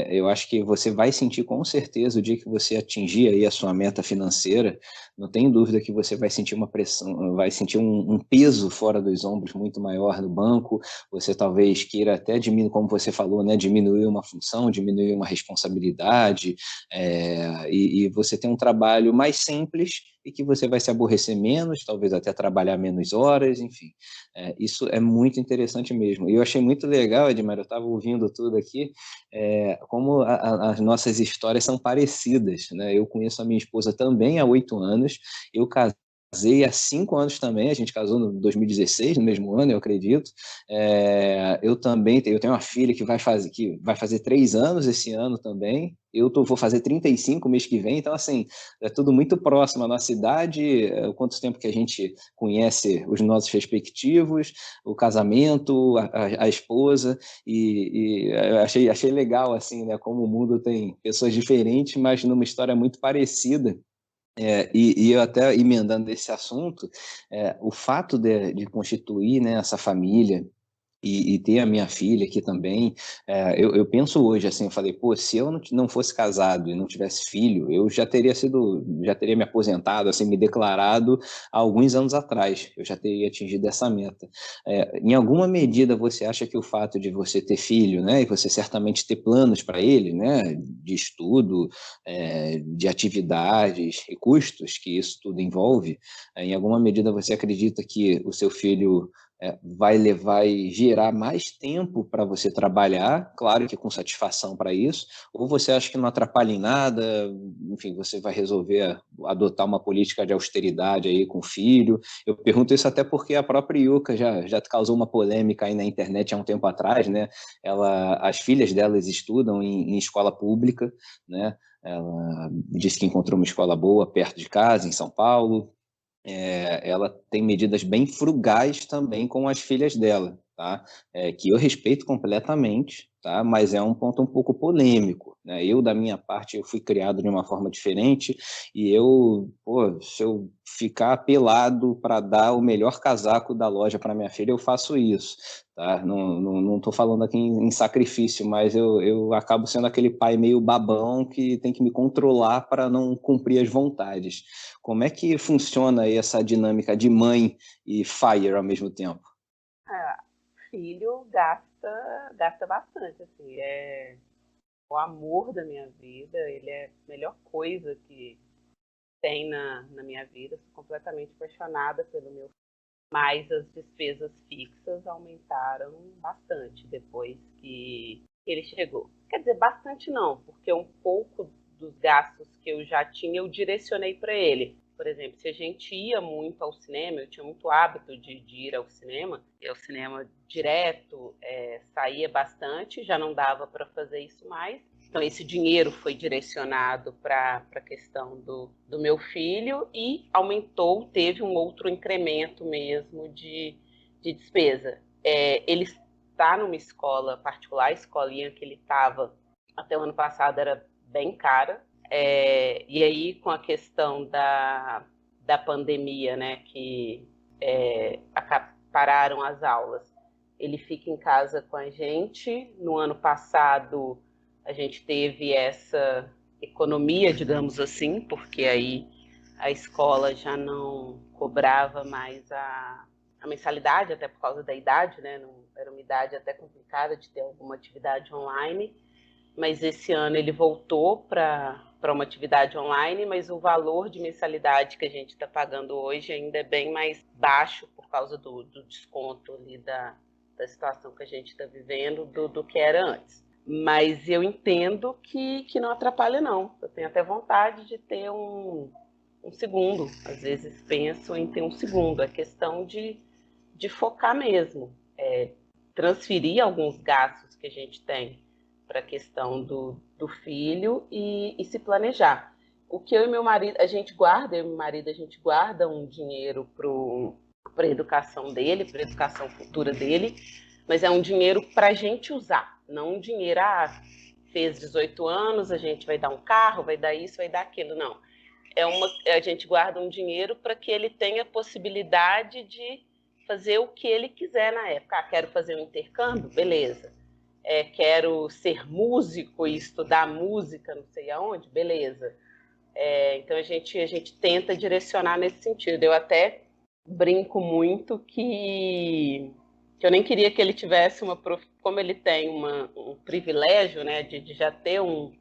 eu acho que você vai sentir com certeza o dia que você atingir aí a sua meta financeira, não tem dúvida que você vai sentir uma pressão, vai sentir um peso fora dos ombros muito maior no banco. Você talvez queira até diminuir, como você falou, né, diminuir uma função, diminuir uma responsabilidade, e você tem um trabalho mais simples e que você vai se aborrecer menos, talvez até trabalhar menos horas, enfim. Isso é muito interessante mesmo. E eu achei muito legal, Edmar, eu estava ouvindo tudo aqui, como as nossas histórias são parecidas, né? Eu conheço a minha esposa também há 8 anos, eu casei há 5 anos também, a gente casou no 2016, no mesmo ano, eu acredito. Eu também eu tenho uma filha que vai fazer 3 anos esse ano também. Vou fazer 35 mês que vem, então, assim, é tudo muito próximo à nossa idade, quanto tempo que a gente conhece os nossos respectivos, o casamento, a esposa, e eu achei legal, assim, né, como o mundo tem pessoas diferentes, mas numa história muito parecida. E eu até emendando esse assunto, o fato de constituir, né, essa família e ter a minha filha aqui também, eu penso hoje assim, eu falei, pô, se eu não fosse casado e não tivesse filho, eu já teria me aposentado, assim, me declarado há alguns anos atrás, eu já teria atingido essa meta. Em alguma medida você acha que o fato de você ter filho, né, e você certamente ter planos para ele, né, de estudo, de atividades e custos que isso tudo envolve, em alguma medida você acredita que o seu filho vai gerar mais tempo para você trabalhar, claro que com satisfação para isso, ou você acha que não atrapalha em nada, enfim, você vai resolver adotar uma política de austeridade aí com o filho? Eu pergunto isso até porque a própria Yuka já causou uma polêmica aí na internet há um tempo atrás, né? As filhas delas estudam em escola pública, né? Ela disse que encontrou uma escola boa perto de casa, em São Paulo. Ela tem medidas bem frugais também com as filhas dela, tá? Que eu respeito completamente, tá? Mas é um ponto um pouco polêmico, né? Eu, da minha parte, eu fui criado de uma forma diferente e se eu ficar pelado para dar o melhor casaco da loja para minha filha, eu faço isso, tá? Não estou falando aqui em sacrifício, mas eu acabo sendo aquele pai meio babão que tem que me controlar para não cumprir as vontades. Como é que funciona aí essa dinâmica de mãe e fire ao mesmo tempo? Filho gasta bastante, assim, é o amor da minha vida, ele é a melhor coisa que tem na minha vida, sou completamente apaixonada pelo meu filho, mas as despesas fixas aumentaram bastante depois que ele chegou. Quer dizer, bastante não, porque um pouco dos gastos que eu já tinha eu direcionei para ele. Por exemplo, se a gente ia muito ao cinema, eu tinha muito hábito de ir ao cinema direto, saía bastante, já não dava para fazer isso mais. Então, esse dinheiro foi direcionado para a questão do meu filho e teve um outro incremento mesmo de despesa. Ele está numa escola particular, a escolinha que ele estava até o ano passado era bem cara. E aí, com a questão da pandemia, né, que pararam as aulas, ele fica em casa com a gente. No ano passado, a gente teve essa economia, digamos assim, porque aí a escola já não cobrava mais a mensalidade, até por causa da idade, né? Não, era uma idade até complicada de ter alguma atividade online, mas esse ano ele voltou para uma atividade online, mas o valor de mensalidade que a gente está pagando hoje ainda é bem mais baixo por causa do desconto ali da situação que a gente está vivendo do que era antes. Mas eu entendo que não atrapalha, não. Eu tenho até vontade de ter um segundo. Às vezes penso em ter um segundo. É questão de focar mesmo. Transferir alguns gastos que a gente tem para a questão do filho e se planejar. O que eu e meu marido, a gente guarda um dinheiro para a educação dele, para a educação futura dele, mas é um dinheiro para a gente usar, não um dinheiro, fez 18 anos, a gente vai dar um carro, vai dar isso, vai dar aquilo, não. A gente guarda um dinheiro para que ele tenha possibilidade de fazer o que ele quiser na época. Quero fazer um intercâmbio? Beleza. Quero ser músico e estudar música, não sei aonde? Beleza. Então a gente tenta direcionar nesse sentido. Eu até brinco muito que eu nem queria que ele tivesse como ele tem um privilégio, né, de já ter um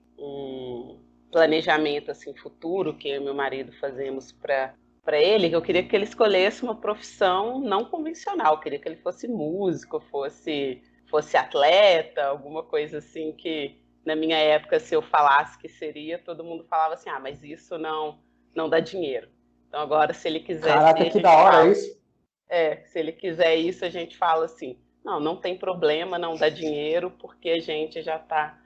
planejamento assim futuro que eu e meu marido fazemos para ele, que eu queria que ele escolhesse uma profissão não convencional, eu queria que ele fosse músico, fosse atleta, alguma coisa assim que na minha época, se eu falasse que seria, todo mundo falava assim, mas isso não dá dinheiro. Então agora, se ele quiser Caraca, ser, que da hora isso. se ele quiser isso, a gente fala assim, não tem problema, não dá dinheiro, porque a gente já tá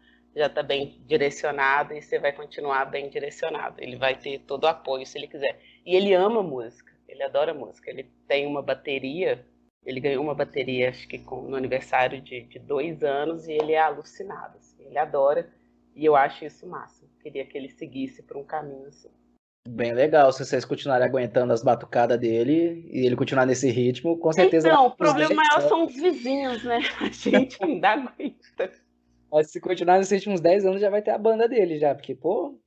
bem direcionado e você vai continuar bem direcionado. Ele vai ter todo o apoio se ele quiser. E ele ama música, ele adora música. Ele tem uma bateria, ele ganhou uma bateria, acho que no aniversário de 2 anos, e ele é alucinado, assim, ele adora, e eu acho isso massa. Queria que ele seguisse por um caminho assim. Bem legal, se vocês continuarem aguentando as batucadas dele e ele continuar nesse ritmo, com certeza. Então, o problema maior são os vizinhos, né? A gente ainda aguenta. Mas se continuar nesses últimos 10 anos, já vai ter a banda dele já. Porque, pô,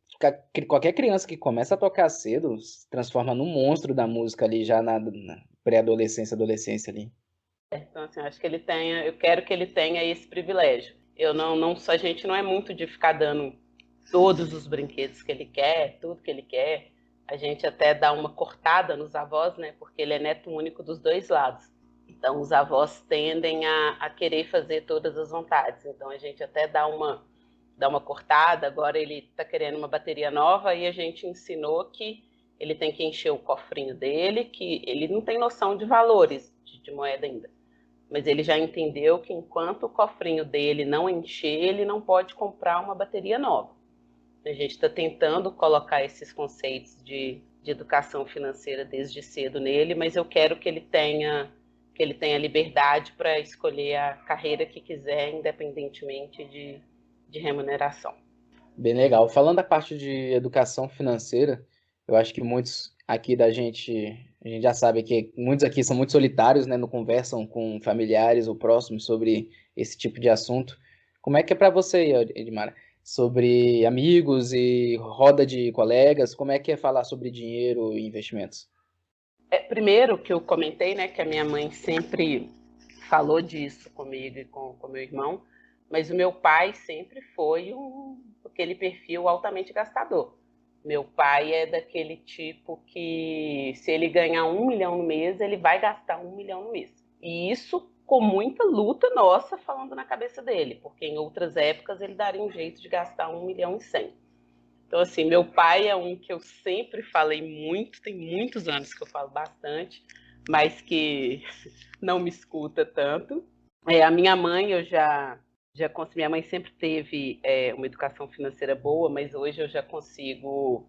qualquer criança que começa a tocar cedo se transforma num monstro da música ali, já na pré-adolescência, adolescência ali. Então, assim, acho que eu quero que ele tenha esse privilégio. A gente não é muito de ficar dando todos os brinquedos que ele quer, tudo que ele quer. A gente até dá uma cortada nos avós, né? Porque ele é neto único dos 2 lados. Então, os avós tendem a querer fazer todas as vontades. Então, a gente até dá uma cortada. Agora ele está querendo uma bateria nova e a gente ensinou que ele tem que encher o cofrinho dele, que ele não tem noção de valores de moeda ainda. Mas ele já entendeu que enquanto o cofrinho dele não encher, ele não pode comprar uma bateria nova. A gente está tentando colocar esses conceitos de educação financeira desde cedo nele, mas eu quero que ele tenha liberdade para escolher a carreira que quiser, independentemente de remuneração. Bem legal. Falando da parte de educação financeira, eu acho que muitos aqui a gente já sabe que muitos aqui são muito solitários, né? Não conversam com familiares ou próximos sobre esse tipo de assunto. Como é que é para você, Edmara? Sobre amigos e roda de colegas, como é que é falar sobre dinheiro e investimentos? Primeiro que eu comentei, né, que a minha mãe sempre falou disso comigo e com meu irmão, mas o meu pai sempre foi aquele perfil altamente gastador. Meu pai é daquele tipo que se ele ganhar 1 milhão no mês, ele vai gastar 1 milhão no mês. E isso com muita luta nossa falando na cabeça dele, porque em outras épocas ele daria um jeito de gastar 1 milhão e 100. Então, assim, meu pai é um que eu sempre falei muito, tem muitos anos que eu falo bastante, mas que não me escuta tanto. A minha mãe, minha mãe sempre teve uma educação financeira boa, mas hoje eu já consigo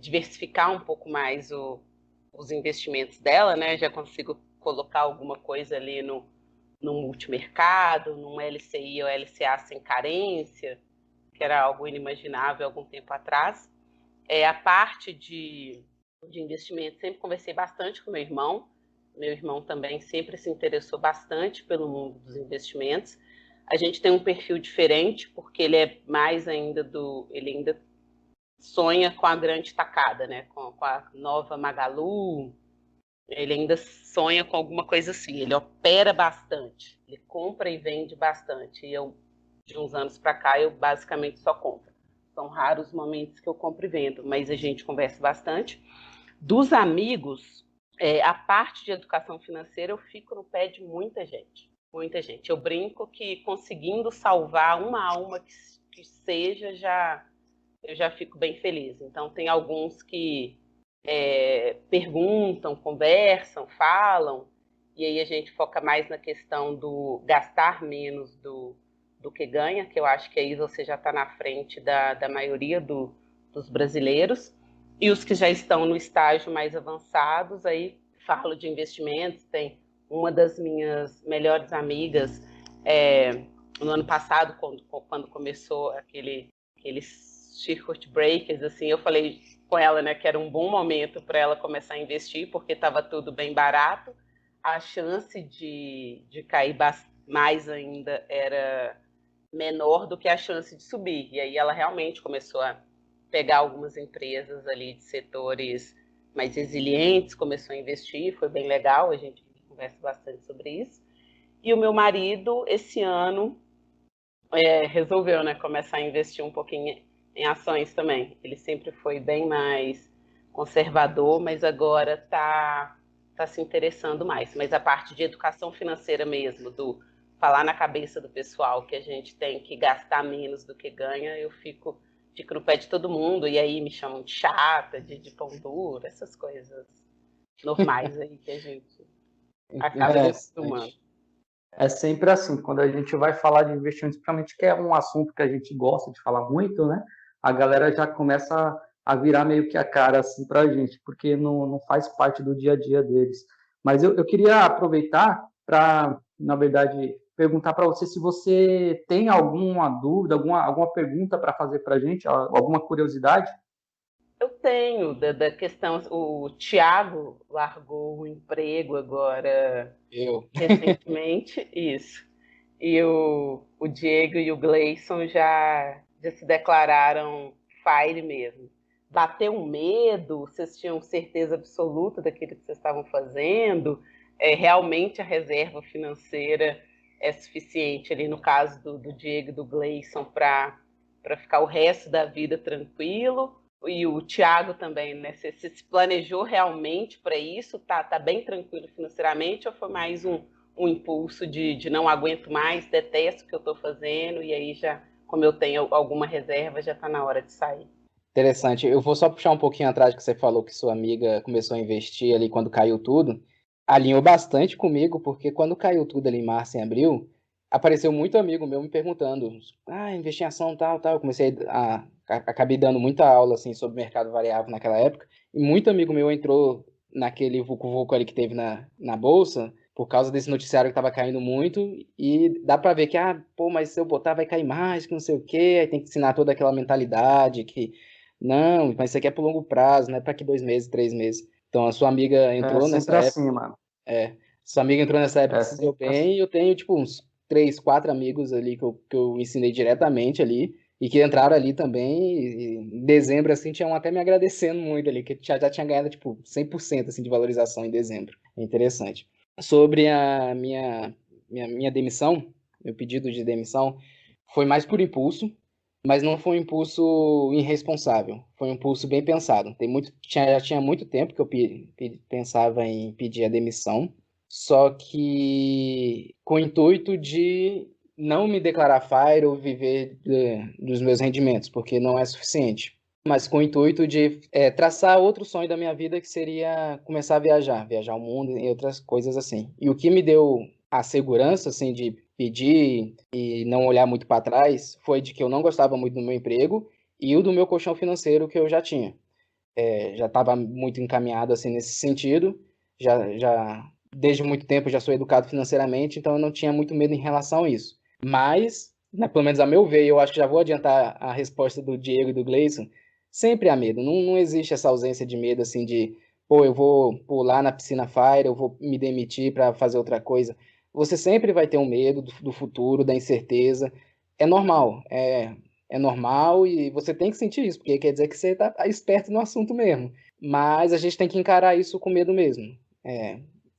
diversificar um pouco mais os investimentos dela, né? Já consigo colocar alguma coisa ali no multimercado, num LCI ou LCA sem carência, que era algo inimaginável algum tempo atrás. A parte de investimento, sempre conversei bastante com meu irmão. Meu irmão também sempre se interessou bastante pelo mundo dos investimentos. A gente tem um perfil diferente, porque ele é mais ainda ele ainda sonha com a grande tacada, né? Com a nova Magalu. Ele ainda sonha com alguma coisa assim. Ele opera bastante, ele compra e vende bastante. E eu, de uns anos para cá, eu basicamente só compro. São raros momentos que eu compro e vendo, mas a gente conversa bastante. Dos amigos, a parte de educação financeira eu fico no pé de muita gente. Muita gente. Eu brinco que conseguindo salvar uma alma que seja, eu já fico bem feliz. Então, tem alguns que perguntam, conversam, falam, e aí a gente foca mais na questão do gastar menos do que ganha, que eu acho que aí você já está na frente da maioria dos brasileiros. E os que já estão no estágio mais avançados, aí falo de investimentos, tem uma das minhas melhores amigas, no ano passado, quando começou aqueles circuit breakers, assim, eu falei com ela, né, que era um bom momento para ela começar a investir, porque estava tudo bem barato, a chance de cair mais ainda era menor do que a chance de subir. E aí ela realmente começou a pegar algumas empresas ali de setores mais resilientes, começou a investir, foi bem legal, a gente conversa bastante sobre isso. E o meu marido, esse ano, resolveu, né, começar a investir um pouquinho em ações também. Ele sempre foi bem mais conservador, mas agora tá se interessando mais. Mas a parte de educação financeira mesmo, do falar na cabeça do pessoal que a gente tem que gastar menos do que ganha, eu fico no pé de todo mundo, e aí me chamam de chata, de pão duro, essas coisas normais aí que a gente acaba se acostumando. É sempre assim, quando a gente vai falar de investimento, principalmente que é um assunto que a gente gosta de falar muito, né? A galera já começa a virar meio que a cara assim para a gente, porque não faz parte do dia a dia deles. Mas eu queria aproveitar para, na verdade, perguntar para você se você tem alguma dúvida, alguma pergunta para fazer para a gente, alguma curiosidade. Eu tenho da questão. O Thiago largou o emprego agora recentemente, isso. E o Diego e o Gleison já se declararam fire mesmo. Bateu um medo? Vocês tinham certeza absoluta daquilo que vocês estavam fazendo? Realmente a reserva financeira é suficiente ali no caso do Diego e do Gleison para ficar o resto da vida tranquilo? E o Thiago também, né? Você se planejou realmente para isso? Tá bem tranquilo financeiramente ou foi mais um impulso de não aguento mais, detesto o que eu estou fazendo, e aí já, como eu tenho alguma reserva, já está na hora de sair? Interessante. Eu vou só puxar um pouquinho atrás que você falou que sua amiga começou a investir ali quando caiu tudo. Alinhou bastante comigo, porque quando caiu tudo ali em março e abril, apareceu muito amigo meu me perguntando: investi em ação tal, tal. Eu comecei acabei dando muita aula assim sobre mercado variável naquela época, e muito amigo meu entrou naquele vucu-vucu ali que teve na bolsa, por causa desse noticiário que estava caindo muito, e dá para ver que, pô, mas se eu botar vai cair mais, que não sei o quê, aí tem que ensinar toda aquela mentalidade que não, mas isso aqui é por longo prazo, não é para que 2 meses, 3 meses. Então, a sua amiga entrou nessa Sempre época. assim, mano. Sua amiga entrou nessa época É e se deu sempre assim. bem. E eu tenho, tipo, uns 3, 4 amigos ali que eu ensinei diretamente ali. E que entraram ali também. E em dezembro, assim, tinham até me agradecendo muito ali. Que já tinha ganhado, tipo, 100% assim, de valorização em dezembro. É interessante. Sobre a minha demissão, meu pedido de demissão, foi mais por impulso. Mas não foi um impulso irresponsável, foi um impulso bem pensado. Já tinha muito tempo que eu pensava em pedir a demissão, só que com o intuito de não me declarar FIRE ou viver dos meus rendimentos, porque não é suficiente. Mas com o intuito de traçar outro sonho da minha vida, que seria começar a viajar o mundo e outras coisas assim. E o que me deu a segurança, assim, de pedir e não olhar muito para trás, foi de que eu não gostava muito do meu emprego e o do meu colchão financeiro que eu já tinha. Já estava muito encaminhado, assim, nesse sentido. Desde muito tempo, já sou educado financeiramente, então eu não tinha muito medo em relação a isso. Mas, né, pelo menos a meu ver, eu acho que já vou adiantar a resposta do Diego e do Gleison, sempre há medo. Não existe essa ausência de medo, assim, de, pô, eu vou pular na piscina Fire, eu vou me demitir para fazer outra coisa. Você sempre vai ter um medo do futuro, da incerteza. É normal, é normal e você tem que sentir isso, porque quer dizer que você está esperto no assunto mesmo. Mas a gente tem que encarar isso com medo mesmo.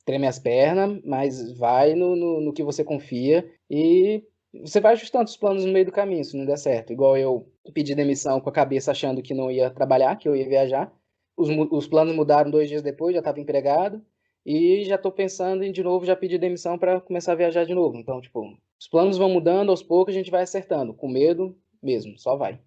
Treme as pernas, mas vai no que você confia e você vai ajustando os planos no meio do caminho, se não der certo. Igual eu pedi demissão com a cabeça achando que não ia trabalhar, que eu ia viajar. Os planos mudaram 2 dias depois, já estava empregado. e já estou pensando em, de novo, já pedir demissão para começar a viajar de novo. Então, tipo, os planos vão mudando, aos poucos a gente vai acertando, com medo mesmo, só vai.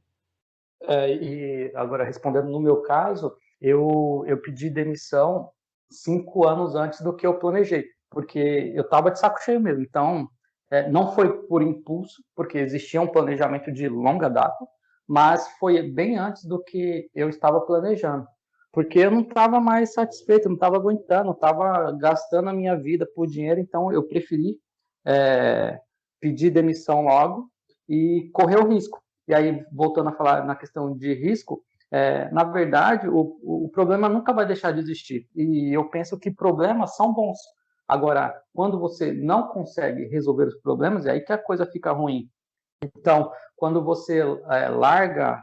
E agora, respondendo no meu caso, eu pedi demissão 5 anos antes do que eu planejei, porque eu estava de saco cheio mesmo. Então, não foi por impulso, porque existia um planejamento de longa data, mas foi bem antes do que eu estava planejando. Porque eu não estava mais satisfeito, não estava aguentando, estava gastando a minha vida por dinheiro, então eu preferi pedir demissão logo e correr o risco. E aí, voltando a falar na questão de risco, na verdade, o problema nunca vai deixar de existir. E eu penso que problemas são bons. Agora, quando você não consegue resolver os problemas, é aí que a coisa fica ruim. Então, quando você larga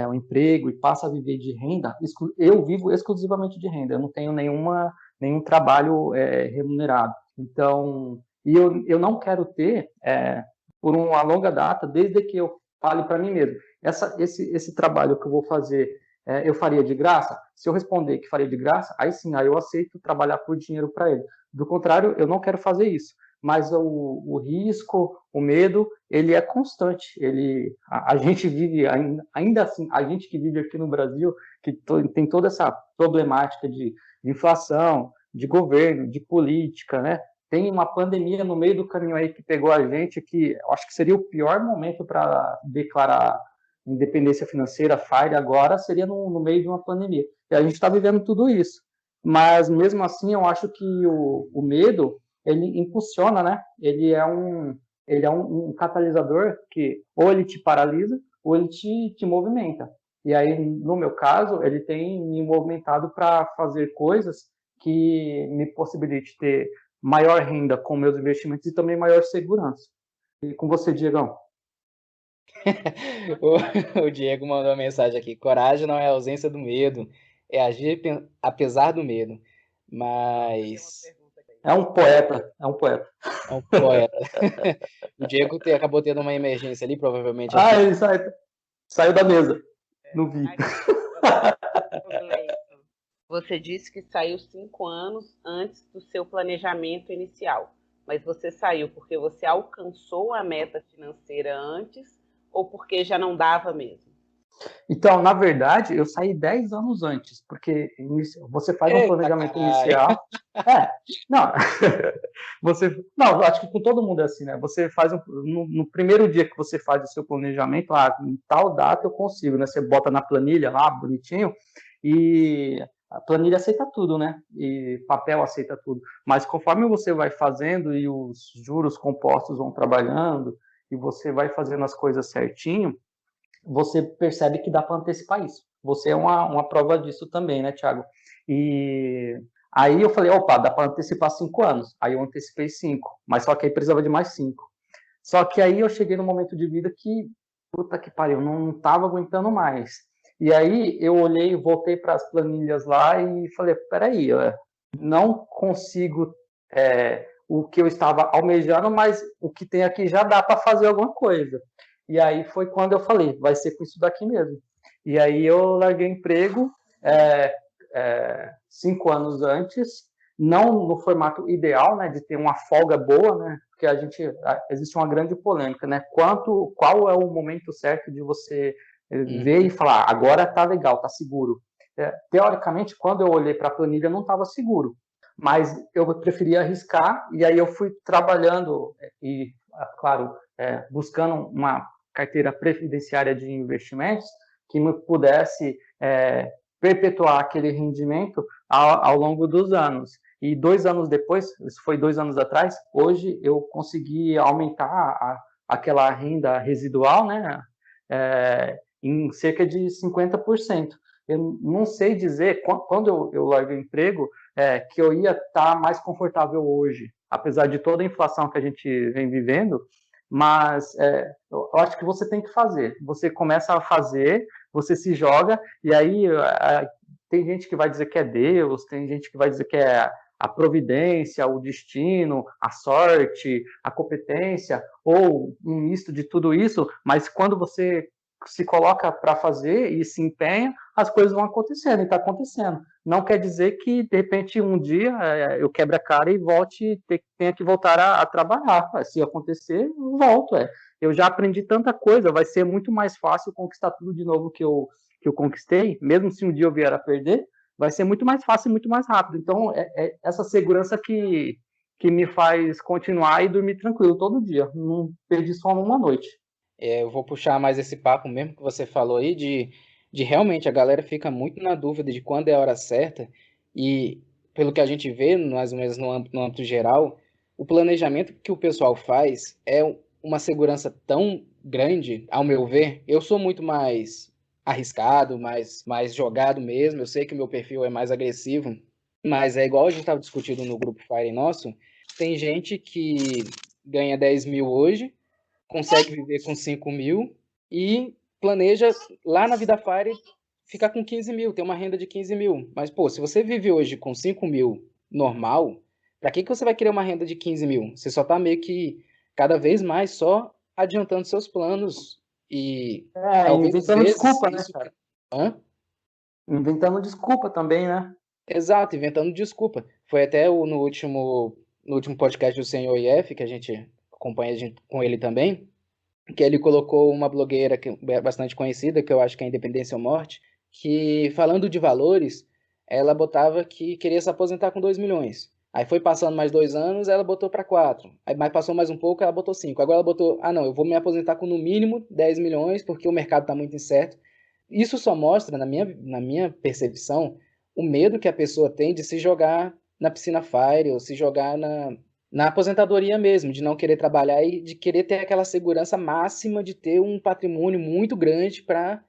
o emprego e passa a viver de renda, eu vivo exclusivamente de renda, eu não tenho nenhum trabalho remunerado. Então, eu não quero ter, por uma longa data, desde que eu fale para mim mesmo, esse trabalho que eu vou fazer, eu faria de graça? Se eu responder que faria de graça, aí sim, aí eu aceito trabalhar por dinheiro para ele. Do contrário, eu não quero fazer isso. Mas o risco, o medo, ele é constante. A gente vive, ainda assim, a gente que vive aqui no Brasil, que tem toda essa problemática de inflação, de governo, de política, né? Tem uma pandemia no meio do caminho aí que pegou a gente, que eu acho que seria o pior momento para declarar independência financeira, FIRE, agora seria no meio de uma pandemia. E a gente está vivendo tudo isso. Mas, mesmo assim, eu acho que o medo, ele impulsiona, né? Ele é um catalisador que ou ele te paralisa ou ele te movimenta. E aí, no meu caso, ele tem me movimentado para fazer coisas que me possibilite ter maior renda com meus investimentos e também maior segurança. E com você, Diegão? O Diego mandou uma mensagem aqui: coragem não é a ausência do medo, é agir apesar do medo. Mas É um poeta, é um poeta. é um poeta. O Diego acabou tendo uma emergência ali, provavelmente. Ele saiu da mesa. Não vi. Você disse que saiu 5 anos antes do seu planejamento inicial, mas você saiu porque você alcançou a meta financeira antes ou porque já não dava mesmo? Então, na verdade, eu saí 10 anos antes, porque você faz um planejamento inicial. Não, não, acho que com todo mundo é assim, né? Você faz no primeiro dia que você faz o seu planejamento, em tal data eu consigo, né? Você bota na planilha lá, bonitinho, e a planilha aceita tudo, né? E papel aceita tudo. Mas conforme você vai fazendo e os juros compostos vão trabalhando, e você vai fazendo as coisas certinho, você percebe que dá para antecipar isso. Você é uma prova disso também, né, Thiago? E aí eu falei, opa, dá para antecipar 5 anos. Aí eu antecipei 5, mas só que aí precisava de mais 5. Só que aí eu cheguei num momento de vida que, puta que pariu, não estava aguentando mais. E aí eu olhei, voltei para as planilhas lá e falei, peraí, eu não consigo o que eu estava almejando, mas o que tem aqui já dá para fazer alguma coisa. E aí foi quando eu falei, vai ser com isso daqui mesmo. E aí eu larguei o emprego 5 anos antes, não no formato ideal, né, de ter uma folga boa, né, porque existe uma grande polêmica, né, qual é o momento certo de você ver e falar, agora tá legal, tá seguro. Teoricamente, quando eu olhei para a planilha, não estava seguro, mas eu preferia arriscar, e aí eu fui trabalhando e, claro, buscando uma carteira previdenciária de investimentos que me pudesse perpetuar aquele rendimento ao longo dos anos. E 2 anos depois, isso foi 2 anos atrás, hoje eu consegui aumentar aquela renda residual, né, em cerca de 50%. Eu não sei dizer, quando eu larguei o emprego, que eu ia estar mais confortável hoje, apesar de toda a inflação que a gente vem vivendo, mas eu acho que você tem que fazer. Você começa a fazer, você se joga, e aí tem gente que vai dizer que é Deus, tem gente que vai dizer que é a providência, o destino, a sorte, a competência, ou um misto de tudo isso, mas quando você se coloca para fazer e se empenha, as coisas vão acontecendo, e está acontecendo. Não quer dizer que, de repente, um dia eu quebre a cara e tenha que voltar a trabalhar. Se acontecer, eu volto. Eu já aprendi tanta coisa, vai ser muito mais fácil conquistar tudo de novo que eu conquistei, mesmo se um dia eu vier a perder, vai ser muito mais fácil e muito mais rápido. Então, essa segurança que me faz continuar e dormir tranquilo todo dia. Não perdi sono uma noite. Eu vou puxar mais esse papo mesmo que você falou aí, de realmente a galera fica muito na dúvida de quando é a hora certa, e pelo que a gente vê, mais ou menos no âmbito geral, o planejamento que o pessoal faz é uma segurança tão grande, ao meu ver. Eu sou muito mais arriscado, mais jogado mesmo, eu sei que o meu perfil é mais agressivo, mas é igual a gente estava discutindo no grupo Fire nosso, tem gente que ganha 10 mil hoje, consegue viver com 5 mil e planeja lá na Vida Fire ficar com 15 mil, ter uma renda de 15 mil. Mas, pô, se você vive hoje com 5 mil normal, para que você vai querer uma renda de 15 mil? Você só tá meio que cada vez mais só adiantando seus planos e talvez às inventando vezes desculpa, né, isso... cara? Hã? Inventando desculpa também, né? Exato, inventando desculpa. Foi até no último podcast do Senhor IF, que a gente acompanha com ele também, que ele colocou uma blogueira que é bastante conhecida, que eu acho que é Independência ou Morte, que falando de valores, ela botava que queria se aposentar com 2 milhões. Aí foi passando mais 2 anos, ela botou para 4. Aí mais passou mais um pouco, ela botou 5. Agora ela botou, não, eu vou me aposentar com no mínimo 10 milhões, porque o mercado está muito incerto. Isso só mostra, na minha percepção, o medo que a pessoa tem de se jogar na piscina Fire ou se jogar na aposentadoria mesmo, de não querer trabalhar e de querer ter aquela segurança máxima de ter um patrimônio muito grande para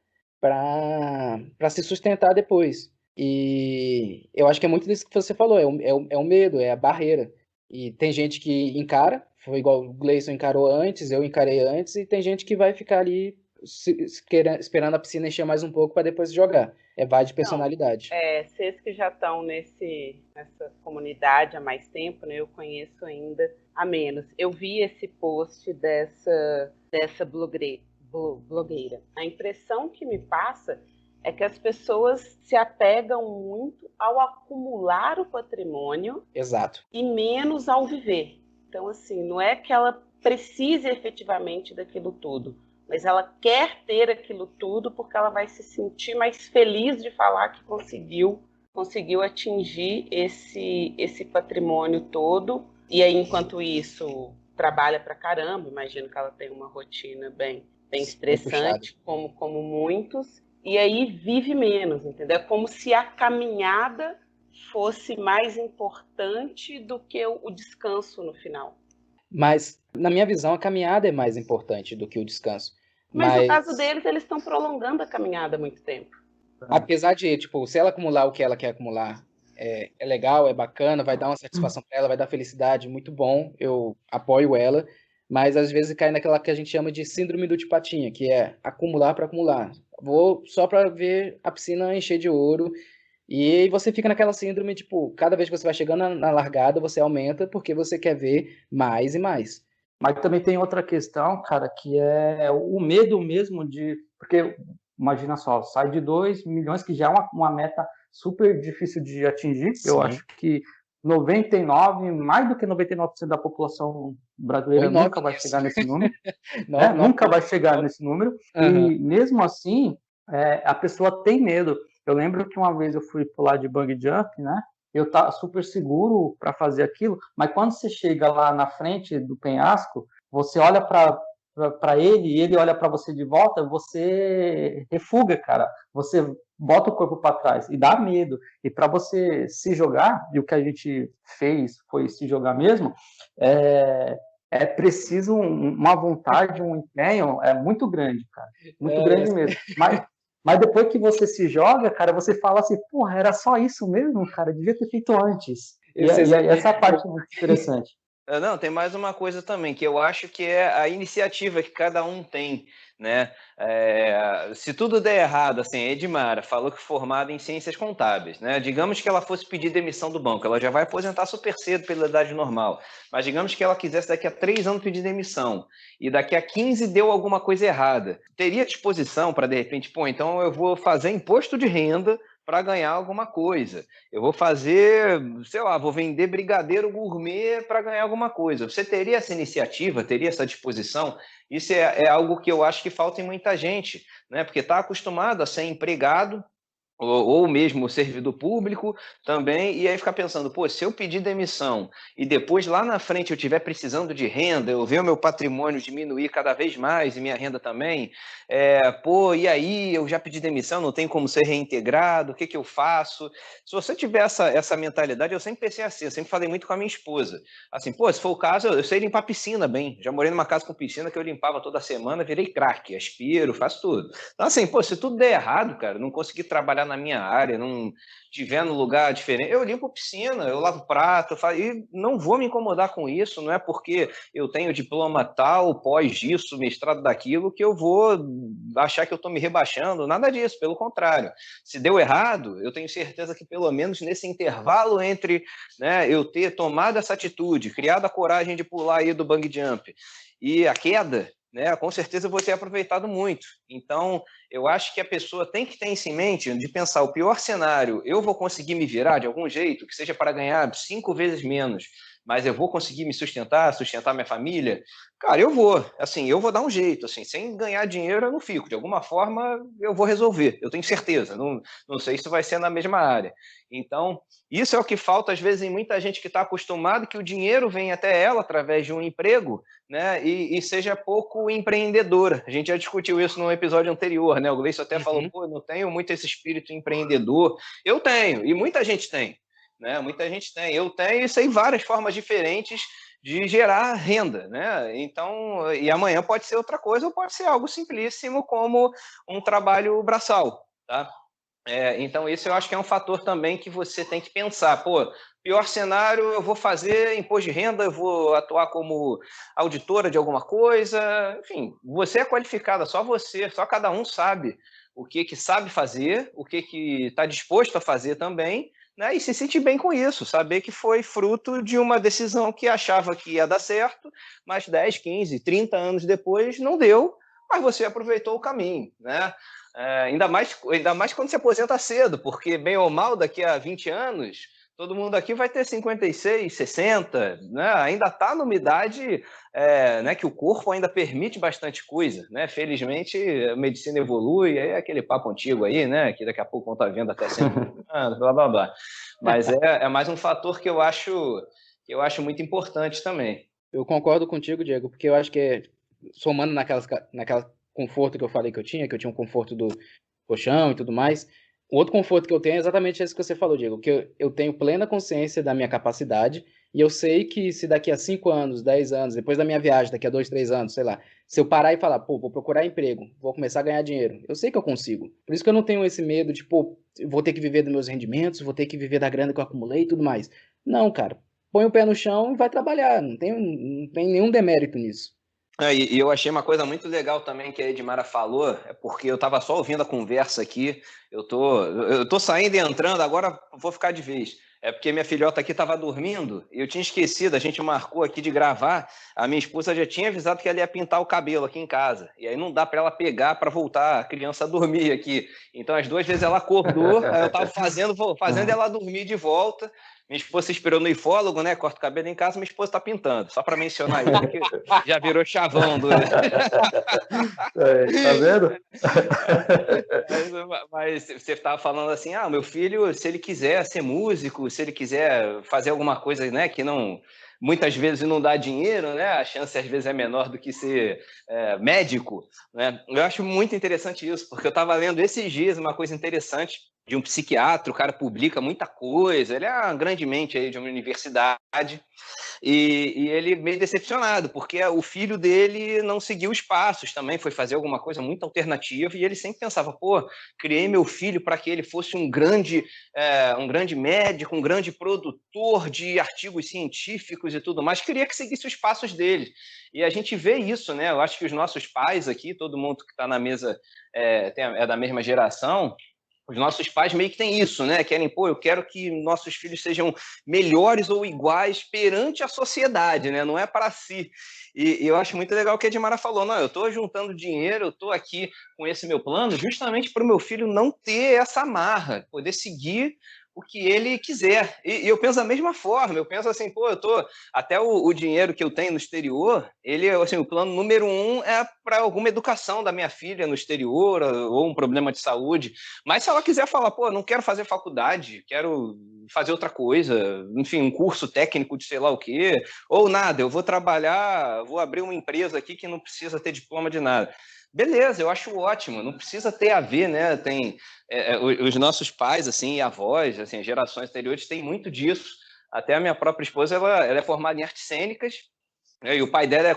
se sustentar depois. E eu acho que é muito disso que você falou, é o medo, é a barreira. E tem gente que encara, foi igual o Gleison encarou antes, eu encarei antes, e tem gente que vai ficar ali esperando a piscina encher mais um pouco para depois jogar. Vai de personalidade. Vocês que já estão nessa comunidade há mais tempo, né, eu conheço ainda há menos. Eu vi esse post dessa blogueira. A impressão que me passa é que as pessoas se apegam muito ao acumular o patrimônio. Exato. E menos ao viver. Então, assim, não é que ela precise efetivamente daquilo tudo, mas ela quer ter aquilo tudo porque ela vai se sentir mais feliz de falar que conseguiu atingir esse patrimônio todo. E aí, enquanto isso, trabalha pra caramba. Imagino que ela tem uma rotina bem estressante, como muitos. E aí vive menos, entendeu? É como se a caminhada fosse mais importante do que o descanso no final. Mas, na minha visão, a caminhada é mais importante do que o descanso. Mas no caso deles, eles estão prolongando a caminhada há muito tempo. Apesar de, tipo, se ela acumular o que ela quer acumular, é legal, é bacana, vai dar uma satisfação para ela, vai dar felicidade, muito bom, eu apoio ela, mas às vezes cai naquela que a gente chama de síndrome do Tipatinha, que é acumular para acumular. Vou só para ver a piscina encher de ouro, e você fica naquela síndrome, tipo, cada vez que você vai chegando na largada, você aumenta porque você quer ver mais e mais. Mas também tem outra questão, cara, que é o medo mesmo de... Porque, imagina só, sai de 2 milhões, que já é uma meta super difícil de atingir. Sim. Eu acho que mais do que 99% da população brasileira nunca vai chegar nesse número. Nunca vai chegar nesse número. Uhum. E mesmo assim, a pessoa tem medo. Eu lembro que uma vez eu fui pular de bungee jump, né? Eu estava super seguro para fazer aquilo, mas quando você chega lá na frente do penhasco, você olha para ele e ele olha para você de volta, você refuga, cara. Você bota o corpo para trás e dá medo. E para você se jogar, e o que a gente fez foi se jogar mesmo, é preciso uma vontade, um empenho muito grande, cara. Muito grande mesmo. Mas depois que você se joga, cara, você fala assim, porra, era só isso mesmo, cara, devia ter feito antes. E essa parte é muito interessante. Não, tem mais uma coisa também, que eu acho que é a iniciativa que cada um tem, né? Se tudo der errado, assim, a Edmara falou que formada em ciências contábeis, né? Digamos que ela fosse pedir demissão do banco, ela já vai aposentar super cedo pela idade normal, mas digamos que ela quisesse daqui a 3 anos pedir demissão, e daqui a 15 deu alguma coisa errada. Teria disposição para, de repente, pô, então eu vou fazer imposto de renda para ganhar alguma coisa. Eu vou fazer, sei lá, vou vender brigadeiro gourmet para ganhar alguma coisa. Você teria essa iniciativa, teria essa disposição? Isso é algo que eu acho que falta em muita gente, né? Porque está acostumado a ser empregado, ou mesmo servidor público também, e aí ficar pensando, pô, se eu pedir demissão e depois lá na frente eu estiver precisando de renda, eu ver o meu patrimônio diminuir cada vez mais e minha renda também, pô, e aí eu já pedi demissão, não tem como ser reintegrado, o que eu faço? Se você tiver essa mentalidade, eu sempre pensei assim, eu sempre falei muito com a minha esposa, assim, pô, se for o caso, eu sei limpar piscina bem, já morei numa casa com piscina que eu limpava toda semana, virei craque, aspiro, faço tudo. Então assim, pô, se tudo der errado, cara, não conseguir trabalhar na minha área, não estiver no lugar diferente, eu limpo piscina, eu lavo prato, e não vou me incomodar com isso, não é porque eu tenho diploma tal, pós isso, mestrado daquilo, que eu vou achar que eu estou me rebaixando, nada disso, pelo contrário. Se deu errado, eu tenho certeza que pelo menos nesse intervalo entre, né, eu ter tomado essa atitude, criado a coragem de pular aí do bungee jump e a queda, né, com certeza eu vou ter aproveitado muito. Então, eu acho que a pessoa tem que ter isso em mente, de pensar o pior cenário, eu vou conseguir me virar de algum jeito, que seja para ganhar 5 vezes menos, mas eu vou conseguir me sustentar minha família? Cara, eu vou, assim, eu vou dar um jeito, assim, sem ganhar dinheiro eu não fico, de alguma forma eu vou resolver, eu tenho certeza, não sei se vai ser na mesma área. Então, isso é o que falta às vezes em muita gente que está acostumado que o dinheiro vem até ela através de um emprego, né, e seja pouco empreendedora. A gente já discutiu isso no episódio anterior, né? O Gleison até falou, pô, não tenho muito esse espírito empreendedor. Eu tenho, e muita gente tem, né? Muita gente tem. Eu tenho e sei várias formas diferentes de gerar renda, né? Então, e amanhã pode ser outra coisa ou pode ser algo simplíssimo como um trabalho braçal, tá? Então, isso eu acho que é um fator também que você tem que pensar. Pô, pior cenário, eu vou fazer imposto de renda, eu vou atuar como auditora de alguma coisa. Enfim, você é qualificada, só você, só cada um sabe o que sabe fazer, o que está disposto a fazer também, né? E se sentir bem com isso, saber que foi fruto de uma decisão que achava que ia dar certo, mas 10, 15, 30 anos depois não deu, mas você aproveitou o caminho, né? Ainda mais quando se aposenta cedo, porque bem ou mal, daqui a 20 anos, todo mundo aqui vai ter 56, 60, né? Ainda está numa idade, né, que o corpo ainda permite bastante coisa, né? Felizmente, a medicina evolui, é aquele papo antigo aí, né? Que daqui a pouco vão estar vendo até 100 anos, blá, blá, blá. Mas é mais um fator que eu acho muito importante também. Eu concordo contigo, Diego, porque eu acho que somando naquela conforto que eu falei que eu tinha um conforto do colchão e tudo mais, o outro conforto que eu tenho é exatamente esse que você falou, Diego, que eu tenho plena consciência da minha capacidade e eu sei que se daqui a 5 anos, 10 anos, depois da minha viagem, daqui a 2, 3 anos, sei lá, se eu parar e falar, pô, vou procurar emprego, vou começar a ganhar dinheiro, eu sei que eu consigo. Por isso que eu não tenho esse medo de, pô, vou ter que viver dos meus rendimentos, vou ter que viver da grana que eu acumulei e tudo mais. Não, cara, põe o pé no chão e vai trabalhar, não tem nenhum demérito nisso. E eu achei uma coisa muito legal também que a Edmara falou, é porque eu estava só ouvindo a conversa aqui, eu tô saindo e entrando, agora vou ficar de vez. É porque minha filhota aqui estava dormindo e eu tinha esquecido, a gente marcou aqui de gravar, a minha esposa já tinha avisado que ela ia pintar o cabelo aqui em casa, e aí não dá para ela pegar para voltar a criança a dormir aqui. Então as 2 vezes ela acordou, aí eu estava fazendo ela dormir de volta. Minha esposa se inspirou no hifólogo, né? Corta o cabelo em casa, minha esposa está pintando. Só para mencionar isso, que já virou chavão. Tá vendo? Mas você estava falando assim, meu filho, se ele quiser ser músico, se ele quiser fazer alguma coisa, né, que não... Muitas vezes não dá dinheiro, né? A chance às vezes é menor do que ser médico, né? Eu acho muito interessante isso, porque eu estava lendo esses dias uma coisa interessante de um psiquiatra, o cara publica muita coisa, ele é uma grande mente aí de uma universidade, e ele meio decepcionado, porque o filho dele não seguiu os passos também, foi fazer alguma coisa muito alternativa, e ele sempre pensava, pô, criei meu filho para que ele fosse um grande médico, um grande produtor de artigos científicos e tudo mais, queria que seguisse os passos dele. E a gente vê isso, né? Eu acho que os nossos pais aqui, todo mundo que está na mesa é da mesma geração. Os nossos pais meio que têm isso, né? Querem, pô, eu quero que nossos filhos sejam melhores ou iguais perante a sociedade, né? Não é para si. E eu acho muito legal o que a Edmara falou. Não, eu estou juntando dinheiro, eu estou aqui com esse meu plano justamente para o meu filho não ter essa amarra, poder seguir o que ele quiser. E eu penso da mesma forma. Eu penso assim, pô, até o dinheiro que eu tenho no exterior, ele, assim, o plano número 1 é para alguma educação da minha filha no exterior, ou um problema de saúde. Mas se ela quiser falar, pô, não quero fazer faculdade, quero fazer outra coisa, enfim, um curso técnico de sei lá o quê, ou nada, eu vou trabalhar, vou abrir uma empresa aqui que não precisa ter diploma de nada. Beleza, eu acho ótimo, não precisa ter a ver, né? Tem os nossos pais, assim, e avós, assim, gerações anteriores, têm muito disso. Até a minha própria esposa, ela é formada em artes cênicas, né, e o pai dela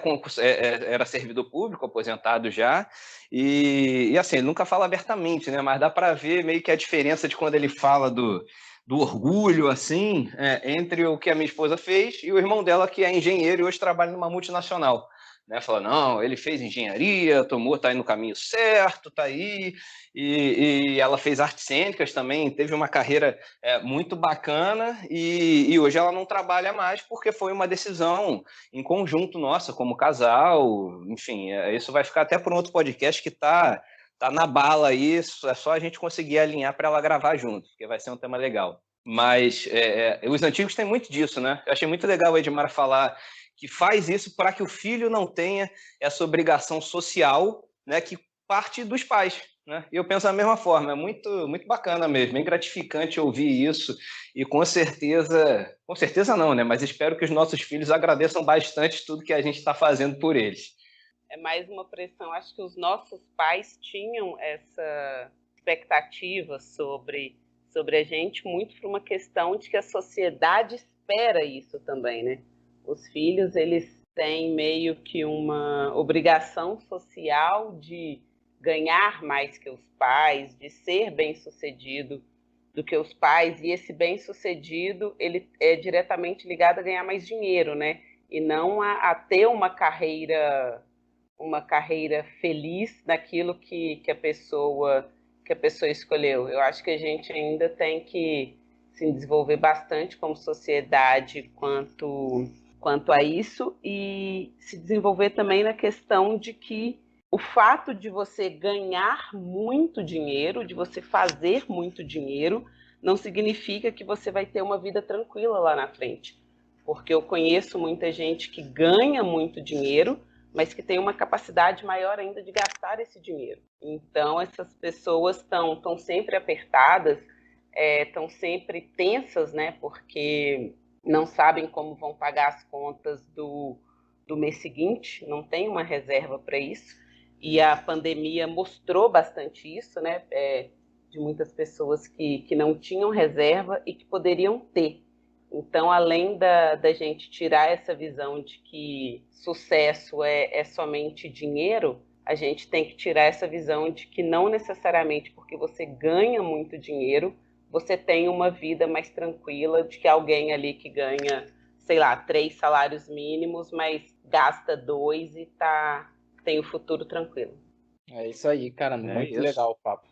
era servidor público, aposentado já, e assim, ele nunca fala abertamente, né? Mas dá para ver meio que a diferença de quando ele fala do orgulho, assim, entre o que a minha esposa fez e o irmão dela, que é engenheiro e hoje trabalha numa multinacional. Né, fala, não, ele fez engenharia, tá aí no caminho certo, tá aí, e ela fez artes cênicas também, teve uma carreira muito bacana, e hoje ela não trabalha mais porque foi uma decisão em conjunto nossa, como casal, enfim, isso vai ficar até por um outro podcast que tá na bala aí, é só a gente conseguir alinhar para ela gravar junto, porque vai ser um tema legal. Mas os antigos têm muito disso, né? Eu achei muito legal o Edmar falar que faz isso para que o filho não tenha essa obrigação social, né, que parte dos pais. Né? E eu penso da mesma forma, é muito, muito bacana mesmo, bem gratificante ouvir isso, e com certeza não, né? Mas espero que os nossos filhos agradeçam bastante tudo que a gente está fazendo por eles. É mais uma pressão, acho que os nossos pais tinham essa expectativa sobre a gente, muito por uma questão de que a sociedade espera isso também, né? Os filhos, eles têm meio que uma obrigação social de ganhar mais que os pais, de ser bem-sucedido do que os pais, e esse bem-sucedido, ele é diretamente ligado a ganhar mais dinheiro, né? E não a ter uma carreira feliz naquilo que a pessoa escolheu. Eu acho que a gente ainda tem que se desenvolver bastante como sociedade quanto a isso, e se desenvolver também na questão de que o fato de você ganhar muito dinheiro, de você fazer muito dinheiro, não significa que você vai ter uma vida tranquila lá na frente. Porque eu conheço muita gente que ganha muito dinheiro, mas que tem uma capacidade maior ainda de gastar esse dinheiro. Então, essas pessoas estão sempre apertadas, estão sempre tensas, né? Porque não sabem como vão pagar as contas do mês seguinte, não tem uma reserva para isso. E a pandemia mostrou bastante isso, né? De muitas pessoas que não tinham reserva e que poderiam ter. Então, além da gente tirar essa visão de que sucesso é somente dinheiro, a gente tem que tirar essa visão de que não necessariamente porque você ganha muito dinheiro, você tem uma vida mais tranquila, de que alguém ali que ganha, sei lá, 3 salários mínimos, mas gasta 2 e tem o futuro tranquilo. É isso aí, cara, muito legal o papo.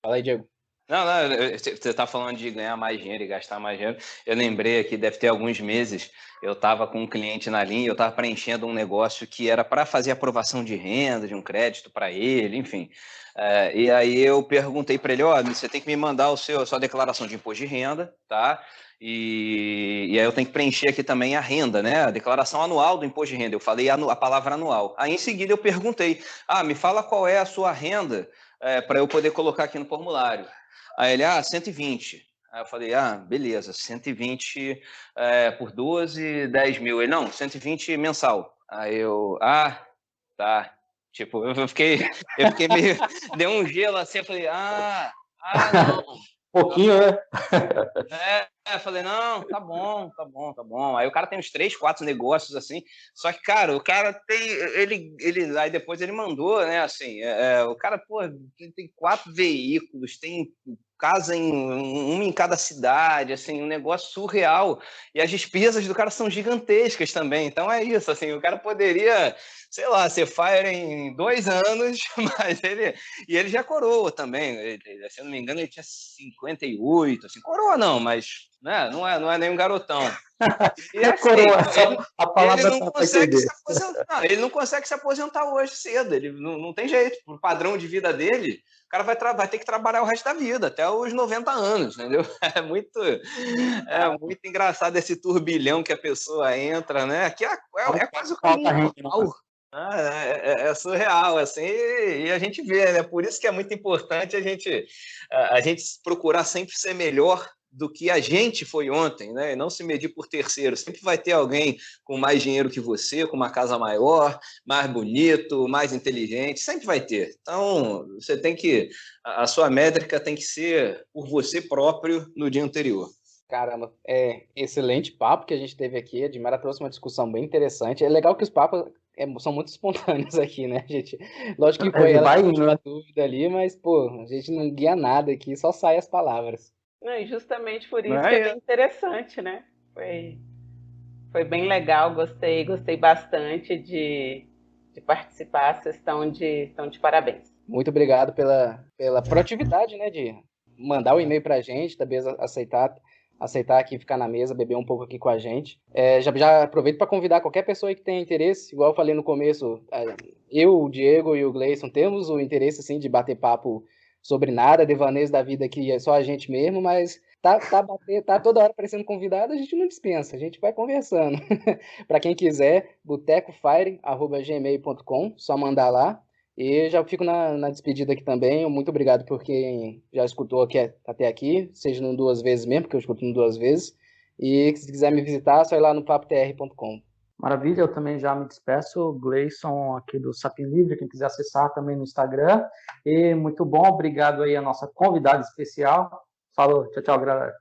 Fala aí, Diego. Não, você está falando de ganhar mais dinheiro e gastar mais dinheiro. Eu lembrei aqui, deve ter alguns meses, eu estava com um cliente na linha, eu estava preenchendo um negócio que era para fazer aprovação de renda, de um crédito para ele, enfim. E aí eu perguntei para ele, ó, você tem que me mandar a sua declaração de imposto de renda, tá? E aí eu tenho que preencher aqui também a renda, né? A declaração anual do imposto de renda. Eu falei a palavra anual. Aí em seguida eu perguntei, me fala qual é a sua renda para eu poder colocar aqui no formulário. Aí ele, 120. Aí eu falei, beleza, 120 por 12, 10 mil. Ele, não, 120 mensal. Aí eu, tá. Tipo, eu fiquei meio, deu um gelo assim, eu falei, não. Pouquinho, né? Falei, não, tá bom. Aí o cara tem uns 3, 4 negócios assim. Só que, cara, o cara tem. Aí depois ele mandou, né? Assim, o cara, pô, tem 4 veículos, tem casa uma em cada cidade, assim, um negócio surreal. E as despesas do cara são gigantescas também. Então é isso, assim, o cara poderia, sei lá, ser fire em 2 anos, mas ele já coroa também. Se eu não me engano, ele tinha 58, assim, coroa não, mas né, não é nem um garotão. E assim, Coroa, a palavra ele não consegue se aposentar. Ele não consegue se aposentar hoje cedo. Ele não tem jeito. O padrão de vida dele, o cara vai ter que trabalhar o resto da vida, até os 90 anos, entendeu? É muito engraçado esse turbilhão que a pessoa entra, né? Que é quase o caminho normal. É surreal, assim, e a gente vê, né? Por isso que é muito importante a gente procurar sempre ser melhor do que a gente foi ontem, né? E não se medir por terceiros. Sempre vai ter alguém com mais dinheiro que você, com uma casa maior, mais bonito, mais inteligente, sempre vai ter. Então, você tem que... A sua métrica tem que ser por você próprio no dia anterior. Caramba, excelente papo que a gente teve aqui. A Dimara trouxe uma discussão bem interessante. É legal que os papos são muito espontâneos aqui, né, gente? Lógico que foi ela que tirou a dúvida ali, mas, pô, a gente não guia nada aqui, só sai as palavras. Não, e justamente por isso que é bem interessante, né? Foi bem legal, gostei bastante de participar. Vocês estão de parabéns. Muito obrigado pela proatividade, né, de mandar o e-mail pra gente, também aceitar aqui, ficar na mesa, beber um pouco aqui com a gente. Já aproveito para convidar qualquer pessoa que tenha interesse, igual eu falei no começo, eu, o Diego e o Gleison temos o interesse, assim, de bater papo sobre nada, devaneios da vida aqui é só a gente mesmo, mas tá toda hora aparecendo convidado, a gente não dispensa, a gente vai conversando. Para quem quiser, botecofire@gmail.com, só mandar lá. E já fico na despedida aqui também. Muito obrigado por quem já escutou até aqui, seja no 2 vezes mesmo, porque eu escuto no 2 vezes. E se quiser me visitar, é só ir lá no papotr.com. Maravilha, eu também já me despeço. Gleison aqui do Sapin Livre, quem quiser acessar também no Instagram. E muito bom, obrigado aí a nossa convidada especial. Falou, tchau, galera.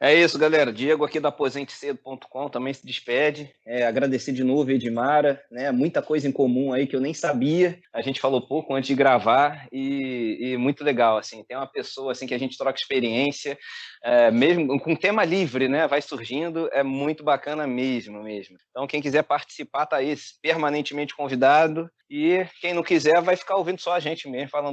É isso, galera. Diego aqui da aposentecedo.com também se despede. Agradecer de novo a Edmara, né? Muita coisa em comum aí que eu nem sabia. A gente falou pouco antes de gravar e muito legal, assim. Tem uma pessoa assim que a gente troca experiência, mesmo com tema livre, né? Vai surgindo, é muito bacana mesmo. Então, quem quiser participar tá aí permanentemente convidado e quem não quiser vai ficar ouvindo só a gente mesmo falando